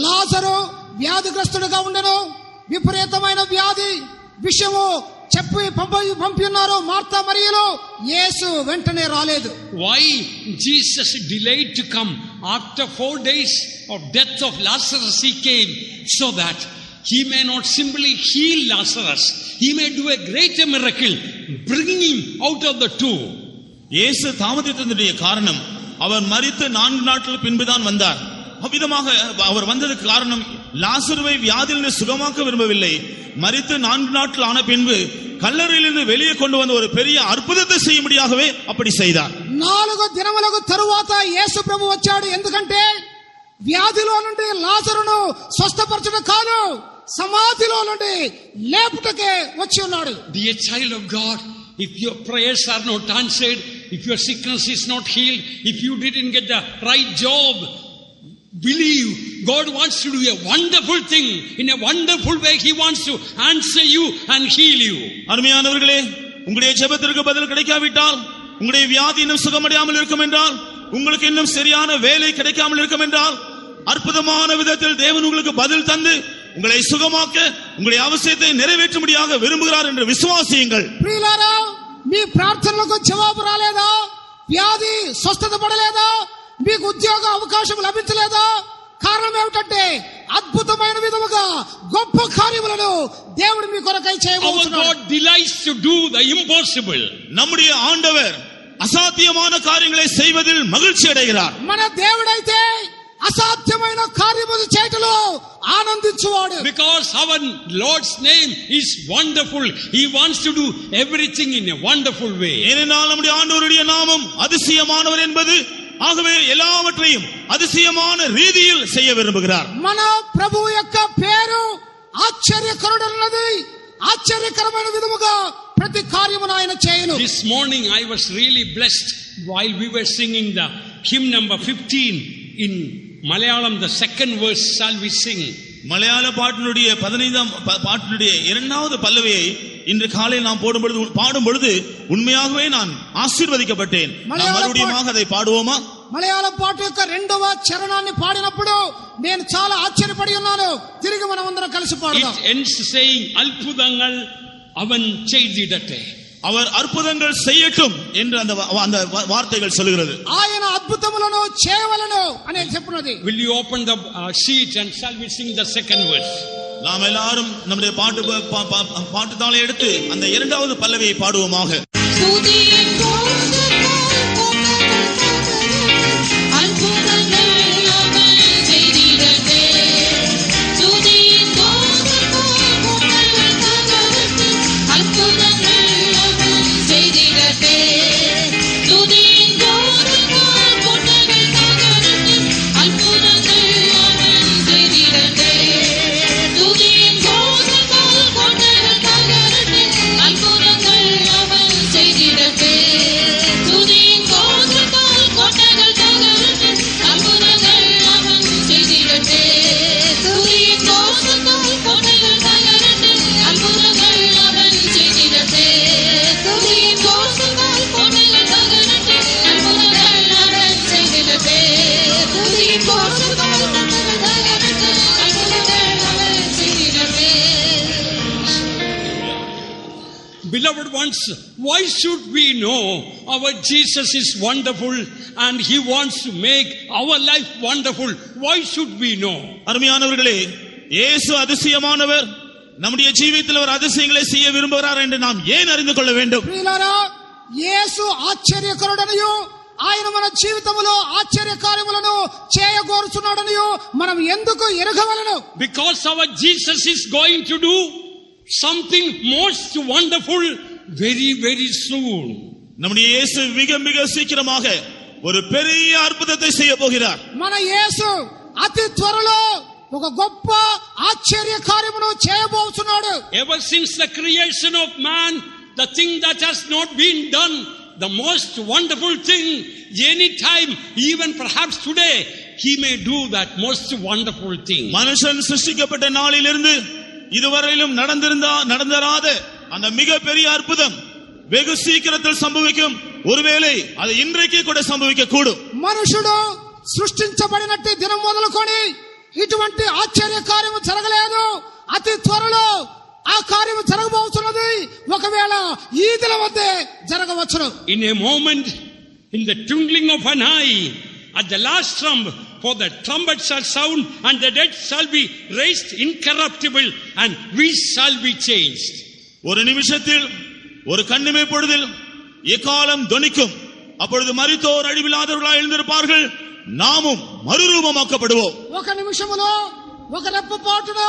Speaker 3: లాజరు వ్యాధిగ్రస్తుడిగా ఉండెను. విపరీతమైన వ్యాధి విషయము చెప్పి పంపి ఉన్నారు మార్తా మరియలు. యేసు వెంటనే రాలేదు.
Speaker 1: Why Jesus delayed to come? After 4 days of death of Lazarus he came, so that he may not simply heal Lazarus, he may do a greater miracle, bringing him out of the tomb.
Speaker 2: இயேசு தாமதித்ததனுடைய காரணம் அவர் மரித்து 4 நாட்கள் பின்புதான் வந்தார். அவ்விதமாக அவர் வந்ததுக்கு காரணம் லாசருவை வியாதியிலிருந்து சுகமாக்க விரும்பவில்லை. மரித்து 4 நாட்கள் ஆன பின்பு கல்லறையிலிருந்து வெளியே கொண்டு வந்த ஒரு பெரிய அற்புதத்தை செய்யும்படியாகவே அப்படி செய்தார்.
Speaker 3: 4 దినములకు తరువాత యేసు ప్రభు వచ్చాడు. ఎందుకంటే వ్యాధిలో నుండి లాజరును స్వస్థపరచడం కాదు, సమాధిలో నుండి లేపుటకే వచ్చి ఉన్నాడు.
Speaker 1: Dear child of God, if your prayers are not answered, if your sickness is not healed, if you didn't get the right job, believe God wants to do a wonderful thing. In a wonderful way He wants to answer you and heal you.
Speaker 2: அருமையானவர்களே, உங்களுடைய ஜெபத்திற்கு பதில் கிடைக்காவிட்டால், உங்களுடைய வியாதி இன்னும் சுகமடையாமல் இருக்கும் என்றால், உங்களுக்கு இன்னும் சரியான வேலை கிடைக்காமல் இருக்கும் என்றால், அற்புதமான விதத்தில் தேவன் உங்களுக்கு பதில் தந்து உங்களை சுகமாக்க, உங்களுடைய அவசியத்தை நிறைவேற்றும்படியாக விரும்புகிறார் என்று விசுவாசியுங்கள்.
Speaker 3: ప్రియులారా, మీ ప్రార్థనలకు జవాబు రాలేదా? వ్యాధి స్వస్థత పడలేదా? మీకు ఉద్యోగ అవకాశం లభించలేదా? కారణం ఏమిటంటే అద్భుతమైన విధముగా గొప్ప కార్యములను దేవుడు మీ కొరకై చేయబోతున్నాడు.
Speaker 1: Our God delights to do the impossible.
Speaker 2: நம்முடைய ஆண்டவர் అసాధ్యமான కార్యங்களை செய்வதில் మகிழ்ச்சி అடைகிறார்.
Speaker 3: మన దేవుడైతే అసాధ్యమైన కార్యములు చేయటలో ఆనందించువాడు.
Speaker 1: Because our Lord's name is wonderful. He wants to do everything in a wonderful way.
Speaker 2: ஏனென்றால் நம்முடைய ஆண்டவருடைய நாமம் அதிசயமானவர் என்பது, ஆகவே எல்லாவற்றையும் அதிசயமான ரீதியில் செய்ய விரும்புகிறார்.
Speaker 3: మన ప్రభువు యొక్క పేరు ఆశ్చర్యకరుడన్నది, ఆశ్చర్యకరమైన విధముగా ప్రతి కార్యమును ఆయన చేయును.
Speaker 1: This morning I was really blessed while we were singing the hymn number 15 in Malayalam. The second verse shall we sing.
Speaker 2: மலையாள பாட்டினுடைய 15ஆம் பாட்டினுடைய இரண்டாவது பல்லவியை இன்று காலை நாம் பாடும் பொழுது உண்மையாகவே நான் ஆசீர்வதிக்கப்பட்டேன். நாம் மறுபடியும் அதை பாடுவோமா?
Speaker 3: మలయాళ పాట యొక్క రెండవ చరణాన్ని పాడినప్పుడు నేను చాలా ఆశ్చర్యపడి ఉన్నాను. తిరిగి మనం అందరం కలిసి పాడదాం.
Speaker 1: It ends saying అద్భుతంగా அவன் செய்திடட்டே,
Speaker 2: அவர் அற்புதங்கள் செய்யட்டும் என்று அந்த வார்த்தைகள் சொல்கிறது.
Speaker 3: ఆయన అద్భుతములను చేయవలెను అని చెప్పున్నది.
Speaker 1: Will you open the sheet and shall we sing the second verse?
Speaker 2: நாம் எல்லாரும் நம்முடைய பாட்டுத்தாளை எடுத்து அந்த இரண்டாவது பல்லவியை பாடுவோமாக.
Speaker 1: Beloved ones, why should we know our Jesus is wonderful and He wants to make our life wonderful? Why should we know?
Speaker 2: அருமையானவர்களே, இயேசு அதிசயமானவர், நம்முடைய ஜீவிதத்தில் ஒரு அதிசயங்களை செய்ய விரும்புகிறார் என்று நாம் ஏன் அறிந்து கொள்ள வேண்டும்?
Speaker 3: ప్రియులారా, యేసు ఆశ్చర్యకరుడనియు ఆయన మన జీవితములో ఆశ్చర్య కార్యములను చేయగోరుచున్నాడనియు మనం ఎందుకు ఎరగవలెను?
Speaker 1: Because our Jesus is going to do something most wonderful very very soon.
Speaker 2: நம்முடைய இயேசு மிக மிக சீக்கிரமாக ஒரு பெரிய அற்புதத்தை செய்ய போகிறார்.
Speaker 3: మన యేసు అతి త్వరలో ఒక గొప్ప ఆశ్చర్య కార్యమును చేయబోతున్నాడు.
Speaker 1: Ever since the creation of man, the thing that has not been done, the most wonderful thing, any time, even perhaps today, He may do that most wonderful thing.
Speaker 2: மனுஷன் சிருஷ்டிக்கப்பட்ட நாளிலிருந்து இதுவரையிலும் நடந்தராத அந்த மிக பெரிய அற்புதம் வெகு சீக்கிரத்தில் சம்பவிக்கும். ஒருவேளை அது இன்றைக்கே கூட சம்பவிக்க கூடும்.
Speaker 3: మనుషుడు సృష్టించబడినట్టు దినం మొదలుకొని ఇటువంటి ఆశ్చర్య కార్యము జరగలేదు. అతి త్వరలో ఆ కార్యము జరగబోతున్నది. ఒకవేళ ఈ దినం వద్దే జరగవచ్చును.
Speaker 1: In a moment, in the twinkling of an eye, at the last trump, for the trumpet shall sound and the dead shall be raised incorruptible and we shall be changed.
Speaker 2: ஒரு நிமிஷத்தில், ஒரு கண்ணிமை பொழுதில் எக்காலம் தொனிக்கும். அப்பொழுது மரித்தோர் அழிவில்லாதவர்களாய் எழுந்திருப்பார்கள், நாமும் மறுரூபமாக்கப்படுவோம்.
Speaker 3: ఒక నిమిషములో, ఒక రెప్పపాటున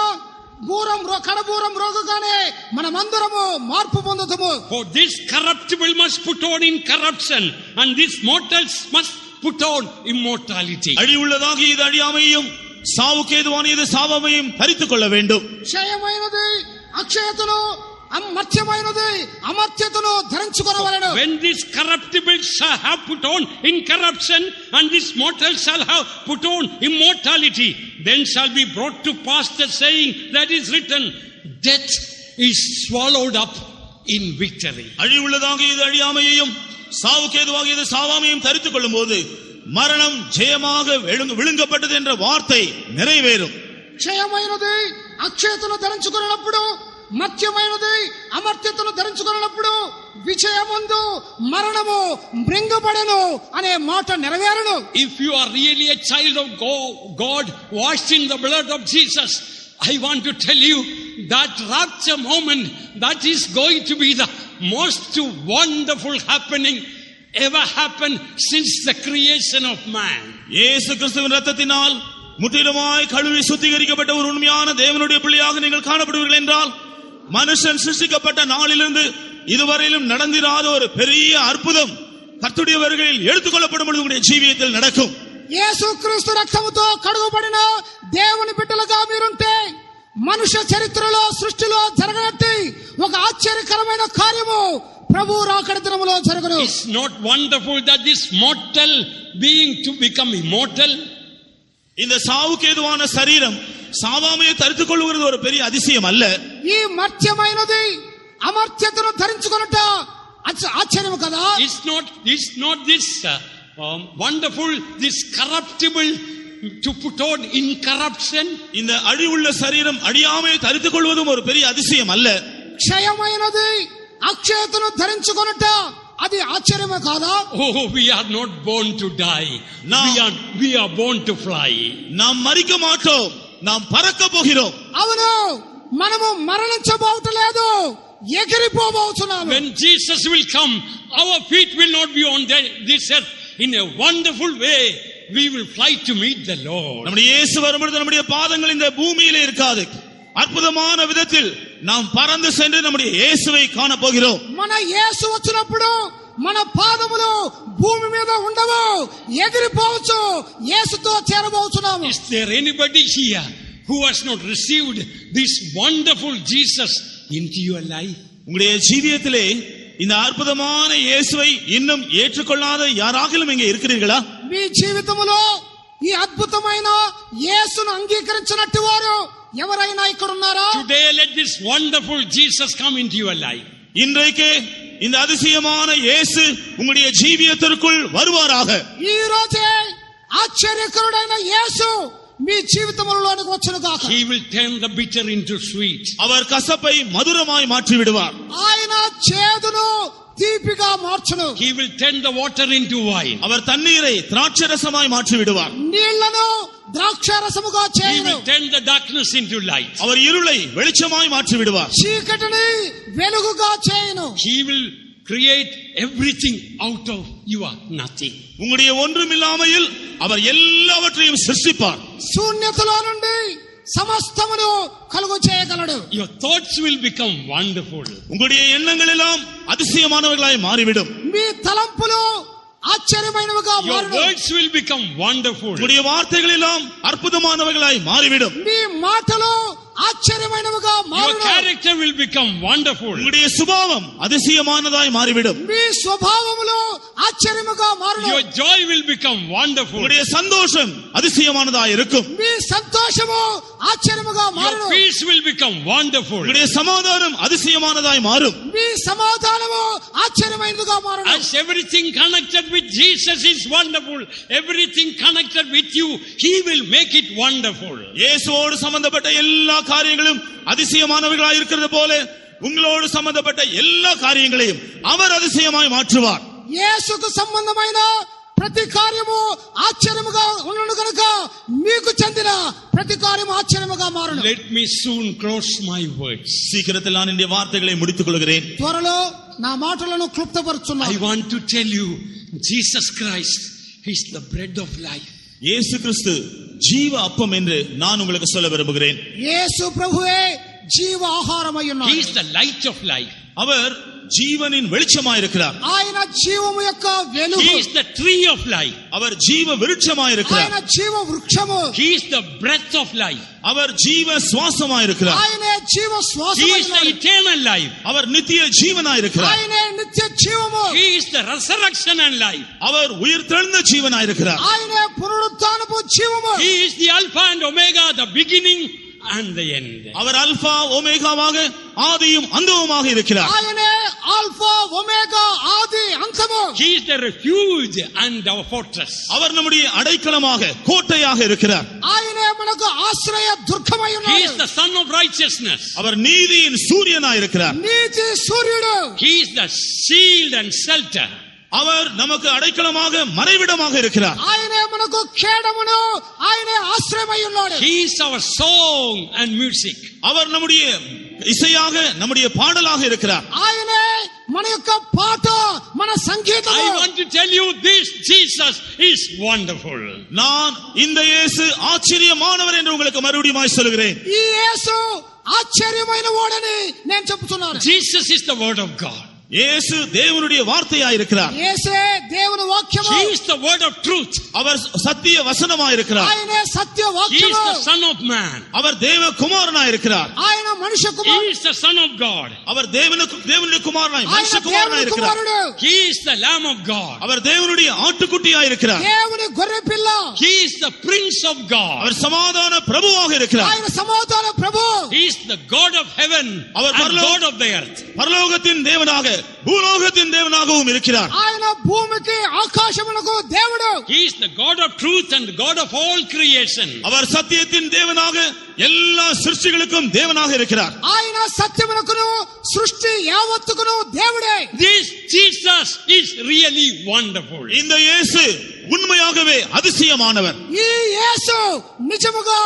Speaker 3: కడబూరం రోగుగానే మనమందరము మార్పు పొందుతాము.
Speaker 1: For this corruptible must put on incorruption and this mortals must put on immortality.
Speaker 2: அழிவுள்ளதாக இது அழியாமையும் சாவுக்கு ஏதுவான இது சாவாமையும் தரித்துக் கொள்ள வேண்டும்.
Speaker 3: క్షయమైనది అక్షయతను, మర్త్యమైనది అమర్త్యతను ధరించుకొనవలెను.
Speaker 1: When this corruptible shall have put on incorruption and this mortal shall have put on immortality, then shall be brought to pass the saying that is written, death is swallowed up in victory.
Speaker 2: அழிவுள்ளதாகியது அழியாமையையும் சாவுக்கேதுவாகியது சாவாமையும் தரித்துக் கொள்ளும் போது மரணம் ஜெயமாக விழுங்கப்பட்டது என்ற வார்த்தை நிறைவேறும்.
Speaker 3: క్షయమైనది అక్షయతను ధరించుకున్నప్పుడు, మత్యమైనది అమర్త్యతను ధరించుకున్నప్పుడు విజయమందు మరణము మృంగబడెను అనే మాట నెరవేరును.
Speaker 1: If you are really a child of God washed in the blood of Jesus, I want to tell you that rapture moment, that is going to be the most wonderful happening ever happened since the creation of man.
Speaker 2: இயேசு கிறிஸ்துவின் இரத்தத்தினால் முற்றிலுமாய் கழுவி சுத்திகரிக்கப்பட்ட ஒரு உண்மையான தேவனுடைய பிள்ளையாக நீங்கள் காணப்படுவீர்கள் என்றால், மனுஷன் சிருஷ்டிக்கப்பட்ட நாளிலிருந்து இதுவரையிலும் நடந்திராத ஒரு பெரிய அற்புதம் கர்த்தருடைய வருகையில் எடுத்துக்கொள்ளப்படும் பொழுது உங்களுடைய ஜீவியத்தில் நடக்கும்.
Speaker 3: యేసుక్రీస్తు రక్తముతో కడుగుబడిన దేవుని బిడ్డలుగా మీరుంటే మనుష్య చరిత్రలో సృష్టిలో జరగనట్టి ఒక ఆశ్చర్యకరమైన కార్యము ప్రభు రాకడ దినములో జరుగును.
Speaker 1: It's not wonderful that this mortal being to become immortal.
Speaker 2: இந்த சாவுக்கேதுவான சரீரம் சாவாமையை தரித்துக் கொள்ளுகிறது ஒரு பெரிய அதிசயம் அல்ல.
Speaker 3: ఈ మర్త్యమైనది అమర్త్యతను ధరించుకొనుట ఆశ్చర్యము కదా.
Speaker 1: It's not this wonderful, this corruptible to put on incorruption.
Speaker 2: இந்த அழிவுள்ள சரீரம் அழியாமையை தரித்துக் கொள்வதும் ஒரு பெரிய அதிசயம் அல்ல.
Speaker 3: క్షయమైనది అక్షయతను ధరించుకొనుట అది ఆశ్చర్యమే కాదా.
Speaker 1: Oh, we are not born to die. We are born to fly.
Speaker 2: நாம் மரிக்க மாட்டோம், நாம் பறக்க போகிறோம்.
Speaker 3: అవును, మనము మరణించబోవట్లేదు, ఎగిరిపోబోతున్నాము.
Speaker 1: When Jesus will come, our feet will not be on this earth. In a wonderful way we will fly to meet the Lord.
Speaker 2: நம்முடைய இயேசு வரும்போது நம்முடைய பாதங்கள் இந்த பூமியிலே இருக்காது. అద్భుతமான విధத்தில் நாம் பறந்து சென்று நம்முடைய இயேசுவை காண போகிறோம்.
Speaker 3: మన యేసు వచ్చినప్పుడు మన పాదములు భూమి మీద ఉండవు, ఎగిరిపోవచ్చు, యేసుతో చేరబోతున్నాము.
Speaker 1: Is there anybody here who has not received this wonderful Jesus into your life?
Speaker 2: உங்களுடைய ஜீவியத்திலே இந்த அற்புதமான இயேசுவை இன்னும் ஏற்றுக்கொள்ளாத யாராகிலும் இங்கே இருக்கிறீர்களா?
Speaker 3: మీ జీవితములో ఈ అద్భుతమైన యేసును అంగీకరించినట్టు వారు ఎవరైనా ఇక్కడ ఉన్నారా?
Speaker 1: Today let this wonderful Jesus come into your life.
Speaker 2: இன்றைக்கு இந்த அதிசயமான இயேசு உங்களுடைய ஜீவியத்திற்குள் வருவாராக.
Speaker 3: ఈ రోజే ఆశ్చర్యకరుడైన యేసు మీ జీవితములోనికి వచ్చును గాక.
Speaker 1: He will turn the bitter into sweet.
Speaker 2: அவர் கசப்பை மதுரமாய் மாற்றி விடுவார்.
Speaker 3: ఆయన చేదును తీపిగా మార్చును.
Speaker 1: He will turn the water into wine.
Speaker 2: அவர் தண்ணீரை திராட்சரசமாய் மாற்றி விடுவார்.
Speaker 3: నీళ్లను ద్రాక్షారసముగా
Speaker 1: He
Speaker 3: చేయును.
Speaker 1: will turn the darkness into light.
Speaker 2: அவர் இருளை வெளிச்சமாய் மாற்றி விடுவார்.
Speaker 3: చీకటిని వెలుగుగా చేయును.
Speaker 1: He will create everything out of your nothing.
Speaker 2: உங்களுடைய ஒன்றுமில்லாமையில் அவர் எல்லாவற்றையும் சிருஷ்டிப்பார்.
Speaker 3: శూన్యతలో నుండి సమస్తమును కలుగు చేయగలడు.
Speaker 1: Your thoughts will become wonderful.
Speaker 2: உங்களுடைய எண்ணங்கள் எல்லாம் அதிசயமானவர்களாய் மாறிவிடும்.
Speaker 3: మీ తలంపులు ఆశ్చర్యమైనవిగా
Speaker 1: Your
Speaker 3: మారును.
Speaker 1: words will become wonderful.
Speaker 2: உங்களுடைய வார்த்தைகள் எல்லாம் அற்புதமானவர்களாய் மாறிவிடும்.
Speaker 3: మీ మాటలు ఆశ్చర్యమైనవిగా
Speaker 1: Your
Speaker 3: మారును.
Speaker 1: character will become wonderful.
Speaker 2: உங்களுடைய சுபாவம் அதிசயமானதாய் மாறிவிடும்.
Speaker 3: మీ స్వభావములు ఆశ్చర్యముగా మారును.
Speaker 1: Your joy will become wonderful.
Speaker 2: உங்களுடைய சந்தோஷம் அதிசயமானதாய் இருக்கும்.
Speaker 3: మీ సంతోషము ఆశ్చర్యముగా
Speaker 1: Your
Speaker 3: మారును.
Speaker 1: peace will become wonderful.
Speaker 2: உங்களுடைய சமாதானம் அதிசயமானதாய் மாறும்.
Speaker 3: మీ సమాధానము ఆశ్చర్యమైనదిగా మారును.
Speaker 1: As everything connected with Jesus is wonderful, everything connected with you, He will make it wonderful.
Speaker 2: இயேசுவோடு சம்பந்தப்பட்ட எல்லா காரியங்களும் அதிசயமானவர்களாய் இருக்கிறது போல உங்களோடு சம்பந்தப்பட்ட எல்லா காரியங்களையும் அவர் அதிசயமாய் மாற்றுவார்.
Speaker 3: యేసుకు సంబంధమైన ప్రతి కార్యము ఆశ్చర్యముగా ఉన్నను గనుక మీకు చెందిన ప్రతి కార్యము ఆశ్చర్యముగా మారును.
Speaker 1: Let me soon close my words.
Speaker 2: சீக்கிரத்தில் நான் இந்த வார்த்தைகளை முடித்துக் கொள்கிறேன்.
Speaker 3: త్వరలో నా మాటలను
Speaker 1: I
Speaker 3: క్లుప్తపరుచున్నాను.
Speaker 1: want to tell you, Jesus Christ is the bread of life.
Speaker 2: இயேசு கிறிஸ்து ஜீவ அப்பம் என்று நான் உங்களுக்கு சொல்ல விரும்புகிறேன்.
Speaker 3: యేసు ప్రభువే జీవ ఆహారమై
Speaker 1: He
Speaker 3: ఉన్నాడు.
Speaker 1: is the light of life.
Speaker 2: அவர் ஜீவனின் வெளிச்சமாயிருக்கிறார்.
Speaker 3: ఆయన జీవము యొక్క వెలుగు.
Speaker 1: He is the tree of life.
Speaker 2: அவர் ஜீவ விருட்சமாயிருக்கிறார்.
Speaker 3: ఆయన జీవ వృక్షము.
Speaker 1: He is the breath of life.
Speaker 2: அவர் ஜீவ சுவாசமாயிருக்கிறார்.
Speaker 3: ఆయనే జీవ
Speaker 1: He is the
Speaker 3: శ్వాసమైనాడు.
Speaker 1: eternal life.
Speaker 2: அவர் நித்திய ஜீவனாயிருக்கிறார்.
Speaker 3: ఆయనే నిత్య జీవము.
Speaker 1: He is the resurrection and life.
Speaker 2: அவர் உயிர்த்தெழுந்த ஜீவனாயிருக்கிறார்.
Speaker 3: ఆయనే పునరుత్థానపు జీవము.
Speaker 1: He is the Alpha and Omega, the beginning and the end.
Speaker 2: அவர் அல்பா ஒமேகாவாக ஆதியும் அந்தமுமாக இருக்கிறார்.
Speaker 3: ఆయనే ఆల్ఫా ఒమేగా ఆది అంతము.
Speaker 1: He is the refuge and our fortress.
Speaker 2: அவர் நம்முடைய அடைக்கலமாக கோட்டையாக இருக்கிறார்.
Speaker 3: ఆయనే మనకు ఆశ్రయ దుర్గమై
Speaker 1: He
Speaker 3: ఉన్నాడు.
Speaker 1: is the Son of righteousness.
Speaker 2: அவர் நீதியின் சூரியனாயிருக்கிறார்.
Speaker 3: నీతి సూర్యుడు.
Speaker 1: He is the shield and shelter.
Speaker 2: அவர் நமக்கு அடைக்கலமாக மறைவிடமாக இருக்கிறார்.
Speaker 3: ఆయనే మనకు కేడమును. ఆయనే ఆశ్రయమై ఉన్నాడు.
Speaker 1: He is our song and music.
Speaker 2: அவர் நம்முடைய இசையாக நம்முடைய பாடலாக இருக்கிறார்.
Speaker 3: ఆయనే మన యొక్క పాట, మన సంగీతము.
Speaker 1: I want to tell you this Jesus is wonderful.
Speaker 2: நான் இந்த இயேசு ஆச்சரியமானவர் என்று உங்களுக்கு மறுபடியும் சொல்கிறேன்.
Speaker 3: ఈ యేసు ఆశ్చర్యమైన వాడని నేను చెప్తున్నాను.
Speaker 1: Jesus is the word of God.
Speaker 2: இயேசு தேவனுடைய வார்த்தையாயிருக்கிறார்.
Speaker 3: యేసే దేవుని వాక్యము.
Speaker 1: He is the word of truth.
Speaker 2: அவர் சத்திய வசனமாயிருக்கிறார்.
Speaker 3: ఆయనే సత్య
Speaker 1: He is
Speaker 3: వాక్యము.
Speaker 1: the Son of Man.
Speaker 2: அவர் தேவ குமாரனாயிருக்கிறார்.
Speaker 3: ఆయన మనుష్య
Speaker 1: He
Speaker 3: కుమారుడు.
Speaker 1: is the Son of God.
Speaker 2: அவர் தேவனுடைய குமாரனாய்
Speaker 3: ఆయన
Speaker 2: மனுஷ
Speaker 3: దేవుని
Speaker 2: குமாரனாயிருக்கிறார்.
Speaker 3: కుమారుడు.
Speaker 1: He is the Lamb of God.
Speaker 2: அவர் தேவனுடைய ஆட்டுக்குட்டியாயிருக்கிறார்.
Speaker 3: దేవుని గొర్రె పిల్ల.
Speaker 1: He is the Prince of God.
Speaker 2: அவர் சமாதான பிரபுவாக இருக்கிறார்.
Speaker 3: ఆయన సమాధాన ప్రభు.
Speaker 1: He is the God of heaven
Speaker 2: Our
Speaker 1: and
Speaker 2: Parlo-
Speaker 1: God of the earth.
Speaker 2: பரலோகத்தின் தேவனாக பூலோகத்தின் தேவனாகவும் இருக்கிறார்.
Speaker 3: ఆయన భూమికి ఆకాశమునకు దేవుడు.
Speaker 1: He is the God of truth and God of all creation.
Speaker 2: அவர் சத்தியத்தின் தேவனாக எல்லா சிருஷ்டிகளுக்கும் தேவனாக இருக்கிறார்.
Speaker 3: ఆయన సత్యమునకును సృష్టి యావత్తుకును దేవుడే.
Speaker 1: This Jesus is really wonderful.
Speaker 2: இந்த இயேசு உண்மையாகவே அதிசயமானவர்.
Speaker 3: ఈ యేసు నిజముగా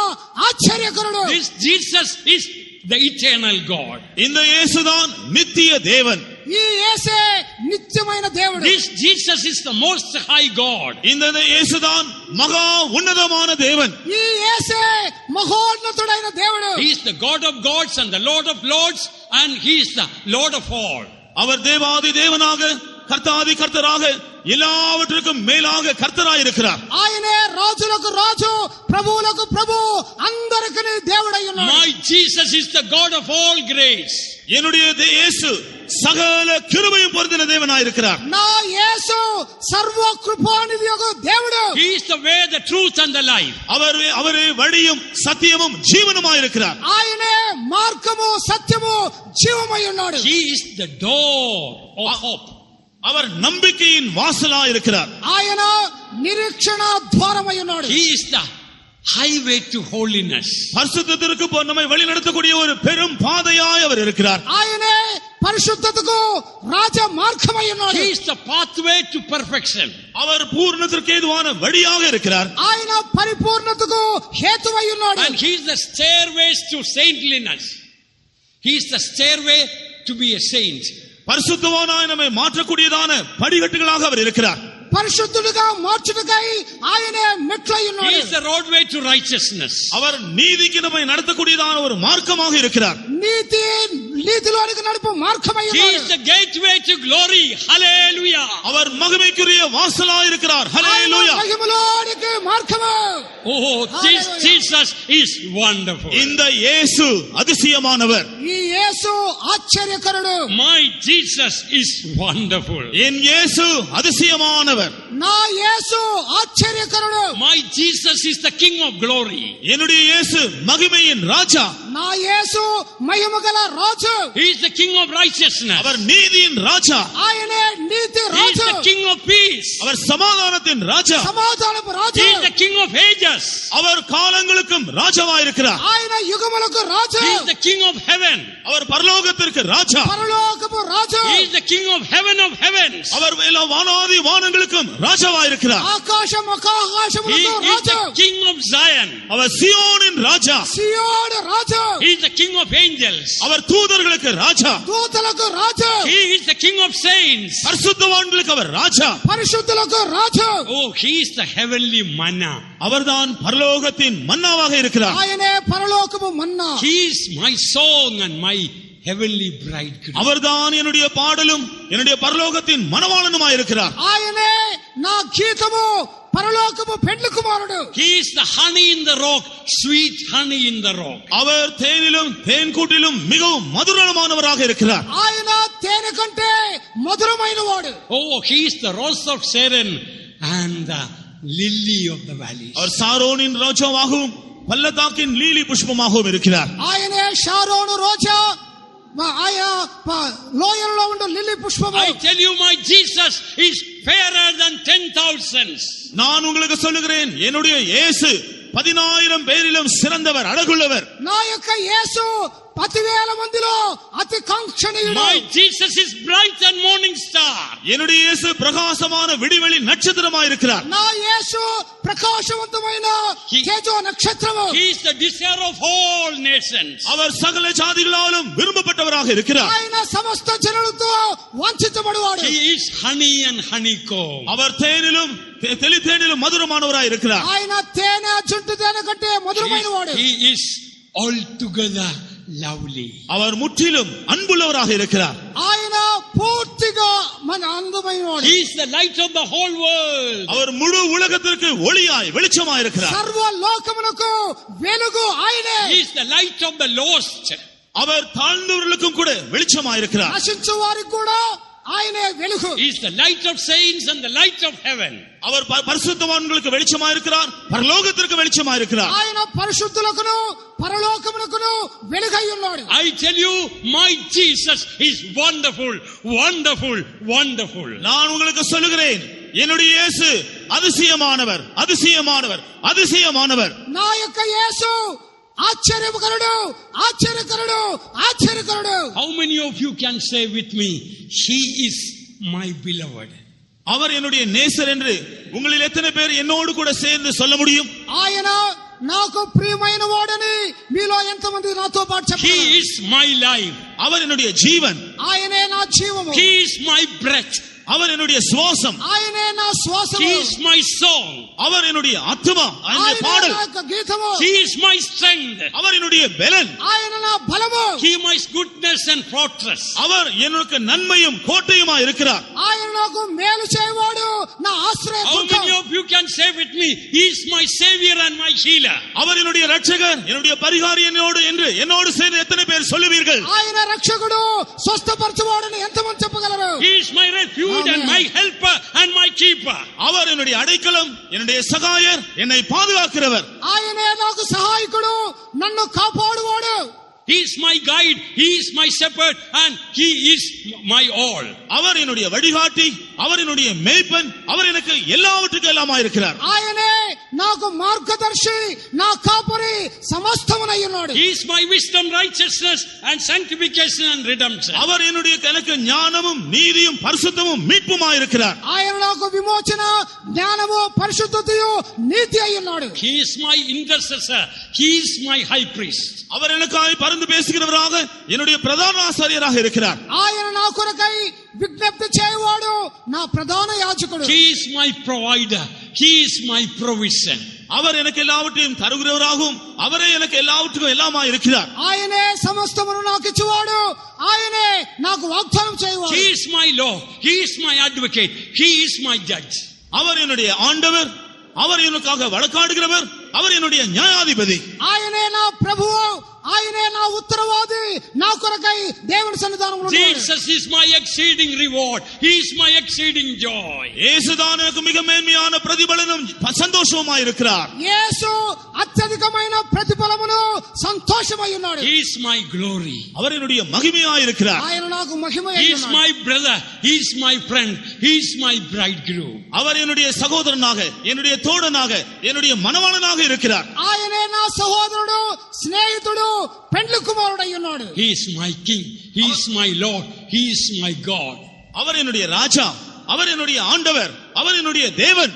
Speaker 3: ఆశ్చర్యకరుడు.
Speaker 1: This Jesus is the eternal God.
Speaker 2: இந்த இயேசுதான் நித்திய தேவன்.
Speaker 3: ఈ యేసే నిత్యమైన దేవుడు.
Speaker 1: This Jesus is the most high God.
Speaker 2: இந்த இயேசுதான் மகா உன்னதமான தேவன்.
Speaker 3: ఈ యేసే మహోన్నతుడైన దేవుడు.
Speaker 1: He is the God of gods and the Lord of lords and he is the Lord of all.
Speaker 2: அவர் தேவாதி தேவனாக கர்த்தாதி கர்த்தராக எல்லாவற்றுக்கும் மேலாக கர்த்தராய் இருக்கிறார்.
Speaker 3: ఆయనే రాజులకు రాజు, ప్రభువులకు ప్రభు, అందరికీ దేవుడై ఉన్నాడు.
Speaker 1: My Jesus is the God of all grace.
Speaker 2: என்னுடைய இயேசு சகல கிருபையும் பொருந்தின தேவனாய் இருக்கிறார்.
Speaker 3: నా యేసు సర్వ కృపానిధియగు దేవుడు.
Speaker 1: He is the way, the truth and the life.
Speaker 2: அவரே வழியும் சத்தியமும் ஜீவனுமாய் இருக்கிறார்.
Speaker 3: ఆయనే మార్గము, సత్యము, జీవమై ఉన్నాడు.
Speaker 1: He is the door of hope.
Speaker 2: அவர் நம்பிக்கையின் வாசலாய் இருக்கிறார்.
Speaker 3: ఆయన నిరీక్షణ ద్వారమై ఉన్నాడు.
Speaker 1: He is the highway to holiness.
Speaker 2: பரிசுத்தத்திற்கு நம்மை வழி நடத்தக்கூடிய ஒரு பெரும் பாதையாய் அவர் இருக்கிறார்.
Speaker 3: ఆయనే పరిశుద్ధతకు రాజ మార్గమై ఉన్నాడు.
Speaker 1: He is the pathway to perfection.
Speaker 2: அவர் பூரணத்திற்கு ஏதுவான வழியாக இருக்கிறார்.
Speaker 3: ఆయన పరిపూర్ణతకు హేతువై ఉన్నాడు.
Speaker 1: And he is the stairways to saintliness. He is the stairway to be a saint.
Speaker 2: பரிசுத்தவானாய் நம்மை மாற்றக்கூடியதான படிக்கட்டுகளாக அவர் இருக்கிறார்.
Speaker 3: పరిశుద్ధుడిగా మార్చుటకై ఆయనే మెట్లై
Speaker 1: He
Speaker 3: ఉన్నాడు.
Speaker 1: is the roadway to righteousness.
Speaker 2: அவர் நீதிக்கு நம்மை நடத்தக்கூடியதான ஒரு மார்க்கமாக இருக்கிறார்.
Speaker 3: నీతిలోనికి నడుపు మార్గమై
Speaker 1: He
Speaker 3: ఉన్నాడు.
Speaker 1: is the gateway to glory. Hallelujah.
Speaker 2: அவர் மகிமைக்குரிய வாசலாய் இருக்கிறார். ஹல்லேலூயா.
Speaker 3: ఆయన మహిమలోనికి మార్గము.
Speaker 1: Oh, this Jesus is wonderful.
Speaker 2: இந்த இயேசு அதிசயமானவர்.
Speaker 3: ఈ యేసు ఆశ్చర్యకరుడు.
Speaker 1: My Jesus is wonderful.
Speaker 2: என் இயேசு அதிசயமானவர்.
Speaker 3: నా యేసు ఆశ్చర్యకరుడు.
Speaker 1: My Jesus is the King of glory.
Speaker 2: என்னுடைய இயேசு மகிமையின் ராஜா.
Speaker 3: నా యేసు మహిమగల రాజు.
Speaker 1: He is the King of righteousness.
Speaker 2: அவர் நீதியின் ராஜா.
Speaker 3: ఆయనే నీతి
Speaker 1: He is
Speaker 3: Raju.
Speaker 1: the King of peace.
Speaker 2: அவர் சமாதானத்தின் ராஜா.
Speaker 3: సమాధానపు
Speaker 1: He
Speaker 3: Raju.
Speaker 1: is the King of ages.
Speaker 2: அவர் காலங்களுக்கும் ராஜாவாயிருக்கிறார்.
Speaker 3: ఆయన యుగములకు రాజు.
Speaker 1: He is the King of heaven.
Speaker 2: அவர் பரலோகத்திற்கு ராஜா.
Speaker 3: పరలోకపు రాజు.
Speaker 1: He is the King of heaven of heavens.
Speaker 2: அவர் எல்லா வானாதி வானங்களுக்கும் ராஜாவாயிருக்கிறார்.
Speaker 3: ఆకాశం
Speaker 1: He
Speaker 3: ఆకాశములకు
Speaker 1: is
Speaker 3: Raju.
Speaker 1: the King of Zion.
Speaker 2: Our சியோனின் Raja.
Speaker 3: Zion Raju.
Speaker 1: He is the King of angels.
Speaker 2: அவர் தூதர்களுக்கு ராஜா.
Speaker 3: దూతలకు రాజు.
Speaker 1: He is the King of saints.
Speaker 2: பரிசுத்தவான்களுக்கு அவர் ராஜா.
Speaker 3: పరిశుద్ధులకు రాజు.
Speaker 1: Oh, he is the heavenly manna.
Speaker 2: அவர்தான் பரலோகத்தின் மன்னாவாக இருக்கிறார்.
Speaker 3: ఆయనే పరలోకపు మన్నా.
Speaker 1: He is my song and my heavenly bridegroom.
Speaker 2: அவர்தான் என்னுடைய பாடலும் என்னுடைய பரலோகத்தின் மணவாளனுமாய் இருக்கிறார்.
Speaker 3: ఆయనే నా గీతము పరలోకము పెండ్లి కుమారుడు.
Speaker 1: He is the honey in the rock, sweet honey in the rock.
Speaker 2: அவர் தேனிலும் தேன் கூட்டிலும் மிகவும் மதுரமானவராக இருக்கிறார்.
Speaker 3: ఆయన తేనె కంటే మధురమైన వాడు.
Speaker 1: Oh, he is the rose of Sharon and the lily of the valley.
Speaker 2: அவர் சாரோனின் ரோஜாவாகவும் பள்ளத்தாக்கின் லீலி புஷ்பமாகவும் இருக்கிறார்.
Speaker 3: ఆయనే షారోను రోజా లోయల్లో ఉండే లిల్లీ పుష్పము.
Speaker 1: I tell you, my Jesus is fairer than 10,000.
Speaker 2: நான் உங்களுக்கு சொல்லுகிறேன், என்னுடைய இயேசு 10,000 பேரிலும் சிறந்தவர், அழகுள்ளவர்.
Speaker 3: నా యొక్క యేసు 10,000 మందిలో అతి కాంక్షణీయుడు.
Speaker 1: My Jesus is bright and morning star.
Speaker 2: என்னுடைய இயேசு பிரகாசமான விடிவெளி நட்சத்திரமாய் இருக்கிறார்.
Speaker 3: నా యేసు ప్రకాశవంతమైన తేజో నక్షత్రము.
Speaker 1: He is the desire of all nations.
Speaker 2: அவர் சகல ஜாதிகளாலும் விரும்பப்பட்டவராக இருக்கிறார்.
Speaker 3: ఆయన సమస్త జనులతో వంచించబడువాడు.
Speaker 1: He is honey and honeycomb.
Speaker 2: அவர் தேனிலும் தெளித்தேனிலும் மதுரமானவராய் இருக்கிறார்.
Speaker 3: ఆయన తేనె జుంటు తేనె కంటే మధురమైన వాడు.
Speaker 1: He is altogether lovely.
Speaker 2: அவர் முற்றிலும் அன்புள்ளவராக இருக்கிறார்.
Speaker 3: ఆయన పూర్తిగా మన అందమైన వాడు.
Speaker 1: He is the light of the whole world.
Speaker 2: அவர் முழு உலகத்திற்கு ஒளியாய் வெளிச்சமாய் இருக்கிறார்.
Speaker 3: సర్వ లోకమునకు వెలుగు ఆయనే.
Speaker 1: He is the light of the lost.
Speaker 2: அவர் தாழ்ந்தவர்களுக்கும் கூட வெளிச்சமாய் இருக்கிறார்.
Speaker 3: నశించు వారికి కూడా ఆయనే వెలుగు.
Speaker 1: He is the light of saints and the light of heaven.
Speaker 2: அவர் பரிசுத்தவான்களுக்கு வெளிச்சமாய் இருக்கிறார், பரலோகத்திற்கு வெளிச்சமாய் இருக்கிறார்.
Speaker 3: ఆయన పరిశుద్ధులకును పరలోకమునకును వెలుగై ఉన్నాడు.
Speaker 1: I tell you, my Jesus is wonderful, wonderful, wonderful.
Speaker 2: நான் உங்களுக்கு சொல்லுகிறேன், என்னுடைய இயேசு அதிசயமானவர், அதிசயமானவர், அதிசயமானவர்.
Speaker 3: నా యొక్క యేసు ఆశ్చర్యకరుడు, ఆశ్చర్యకరుడు, ఆశ్చర్యకరుడు.
Speaker 1: How many of you can say with me, he is my beloved?
Speaker 2: அவர் என்னுடைய நேசர் என்று உங்களில் எத்தனை பேர் என்னோடு கூட சேர்ந்து சொல்ல முடியும்?
Speaker 3: ఆయన నాకు ప్రియమైన వాడని మీలో ఎంతమంది నాతో పాటు చెప్పగలరు?
Speaker 1: He is my life.
Speaker 2: அவர் என்னுடைய ஜீவன்.
Speaker 3: ఆయనే నా జీవము.
Speaker 1: He is my breath.
Speaker 2: அவர் என்னுடைய சுவாசம்.
Speaker 3: ఆయనే నా శ్వాసము.
Speaker 1: He is my song.
Speaker 2: அவர் என்னுடைய ஆத்துமா, என்னுடைய பாடல்.
Speaker 3: ఆయన నా గీతము.
Speaker 1: He is my strength.
Speaker 2: அவர் என்னுடைய பலன்.
Speaker 3: ఆయన నా బలము.
Speaker 1: He is my goodness and fortress.
Speaker 2: அவர் எனக்கு நன்மையும் கோட்டையுமா இருக்கிறார்.
Speaker 3: ఆయన నాకు మేలు చేయవాడు, నా ఆశ్రయ
Speaker 1: How
Speaker 3: Durgam.
Speaker 1: many of you can say with me, he is my savior and my healer?
Speaker 2: அவர் என்னுடைய இரட்சகர், என்னுடைய பரிகாரி என்று என்னோடு சேர்ந்து எத்தனை பேர் சொல்லுவீர்கள்?
Speaker 3: ఆయన రక్షకుడు, స్వస్థపరచువాడని ఎంతమంది చెప్పగలరు?
Speaker 1: He is my refuge and my helper and my keeper.
Speaker 2: அவர் என்னுடைய அடைக்கலம், என்னுடைய சகாயர், என்னை பாதுகாக்கிறவர்.
Speaker 3: ఆయనే నాకు సహాయకుడు, నన్ను కాపాడువాడు.
Speaker 1: He is my guide, he is my shepherd and he is my all.
Speaker 2: அவர் என்னுடைய வழிகாட்டி, அவர் என்னுடைய மேய்ப்பன், அவர் எனக்கு எல்லாவற்றுக்கும் எல்லாமா இருக்கிறார்.
Speaker 3: ఆయనే నాకు మార్గదర్శి, నా కాపరి, సమస్తమునై ఉన్నాడు.
Speaker 1: He is my wisdom, righteousness and sanctification and redemption.
Speaker 2: அவர் என்னுடைய எனக்கு ஞானமும் நீதியும் பரிசுத்தமும் மீட்புமா இருக்கிறார்.
Speaker 3: ఆయన నాకు విమోచన, జ్ఞానము, పరిశుద్ధతయు, నీతి అయి ఉన్నాడు.
Speaker 1: He is my intercessor, he is my high priest.
Speaker 2: அவர் எனக்காய் பரிந்து பேசுகிறவராக என்னுடைய பிரதான ஆசாரியராக இருக்கிறார்.
Speaker 3: ఆయన నా కొరకై విజ్ఞప్తి చేయవాడు, నా ప్రధాన యాజకుడు.
Speaker 1: He is my provider, he is my provision.
Speaker 2: அவர் எனக்கு எல்லாவற்றையும் தருகிறவராகவும் அவரே எனக்கு எல்லாவற்றுக்கும் எல்லாமா இருக்கிறார்.
Speaker 3: ఆయనే సమస్తమును నాకు ఇచ్చేవాడు, ఆయనే నాకు వాగ్దానం చేయవాడు.
Speaker 1: He is my law, he is my advocate, he is my judge.
Speaker 2: அவர் என்னுடைய ஆண்டவர், அவர் எனக்காக வழக்காடுகிறவர், அவர் என்னுடைய நியாயாதிபதி.
Speaker 3: ఆయనే నా ప్రభువు, ఆయనే నా ఉత్తరవాది, నా కొరకై దేవుని సన్నిధానంలో ఉన్నాడు.
Speaker 1: Jesus is my exceeding reward, he is my exceeding joy.
Speaker 2: இயேசுதான் எனக்கு மிக மேன்மையான பிரதிபலனும் சந்தோஷமுமாய் இருக்கிறார்.
Speaker 3: యేసు అత్యధికమైన ప్రతిఫలమును సంతోషమై ఉన్నాడు.
Speaker 1: He is my glory,
Speaker 2: அவர் என்னுடைய மகிமையாய் இருக்கிறார்.
Speaker 3: ఆయన నాకు మహిమై
Speaker 1: he is
Speaker 3: ఉన్నాడు.
Speaker 1: my brother, he is my friend, he is my bridegroom.
Speaker 2: அவர் என்னுடைய சகோதரனாக, என்னுடைய தோழனாக, என்னுடைய மணவாளனாக இருக்கிறார்.
Speaker 3: ఆయనే నా సహోదరుడు, స్నేహితుడు, పెండ్లి కుమారుడై ఉన్నాడు.
Speaker 1: He is my king, he is my lord, he is my God.
Speaker 2: அவர் என்னுடைய ராஜா, அவர் என்னுடைய ஆண்டவர், அவர் என்னுடைய தேவன்.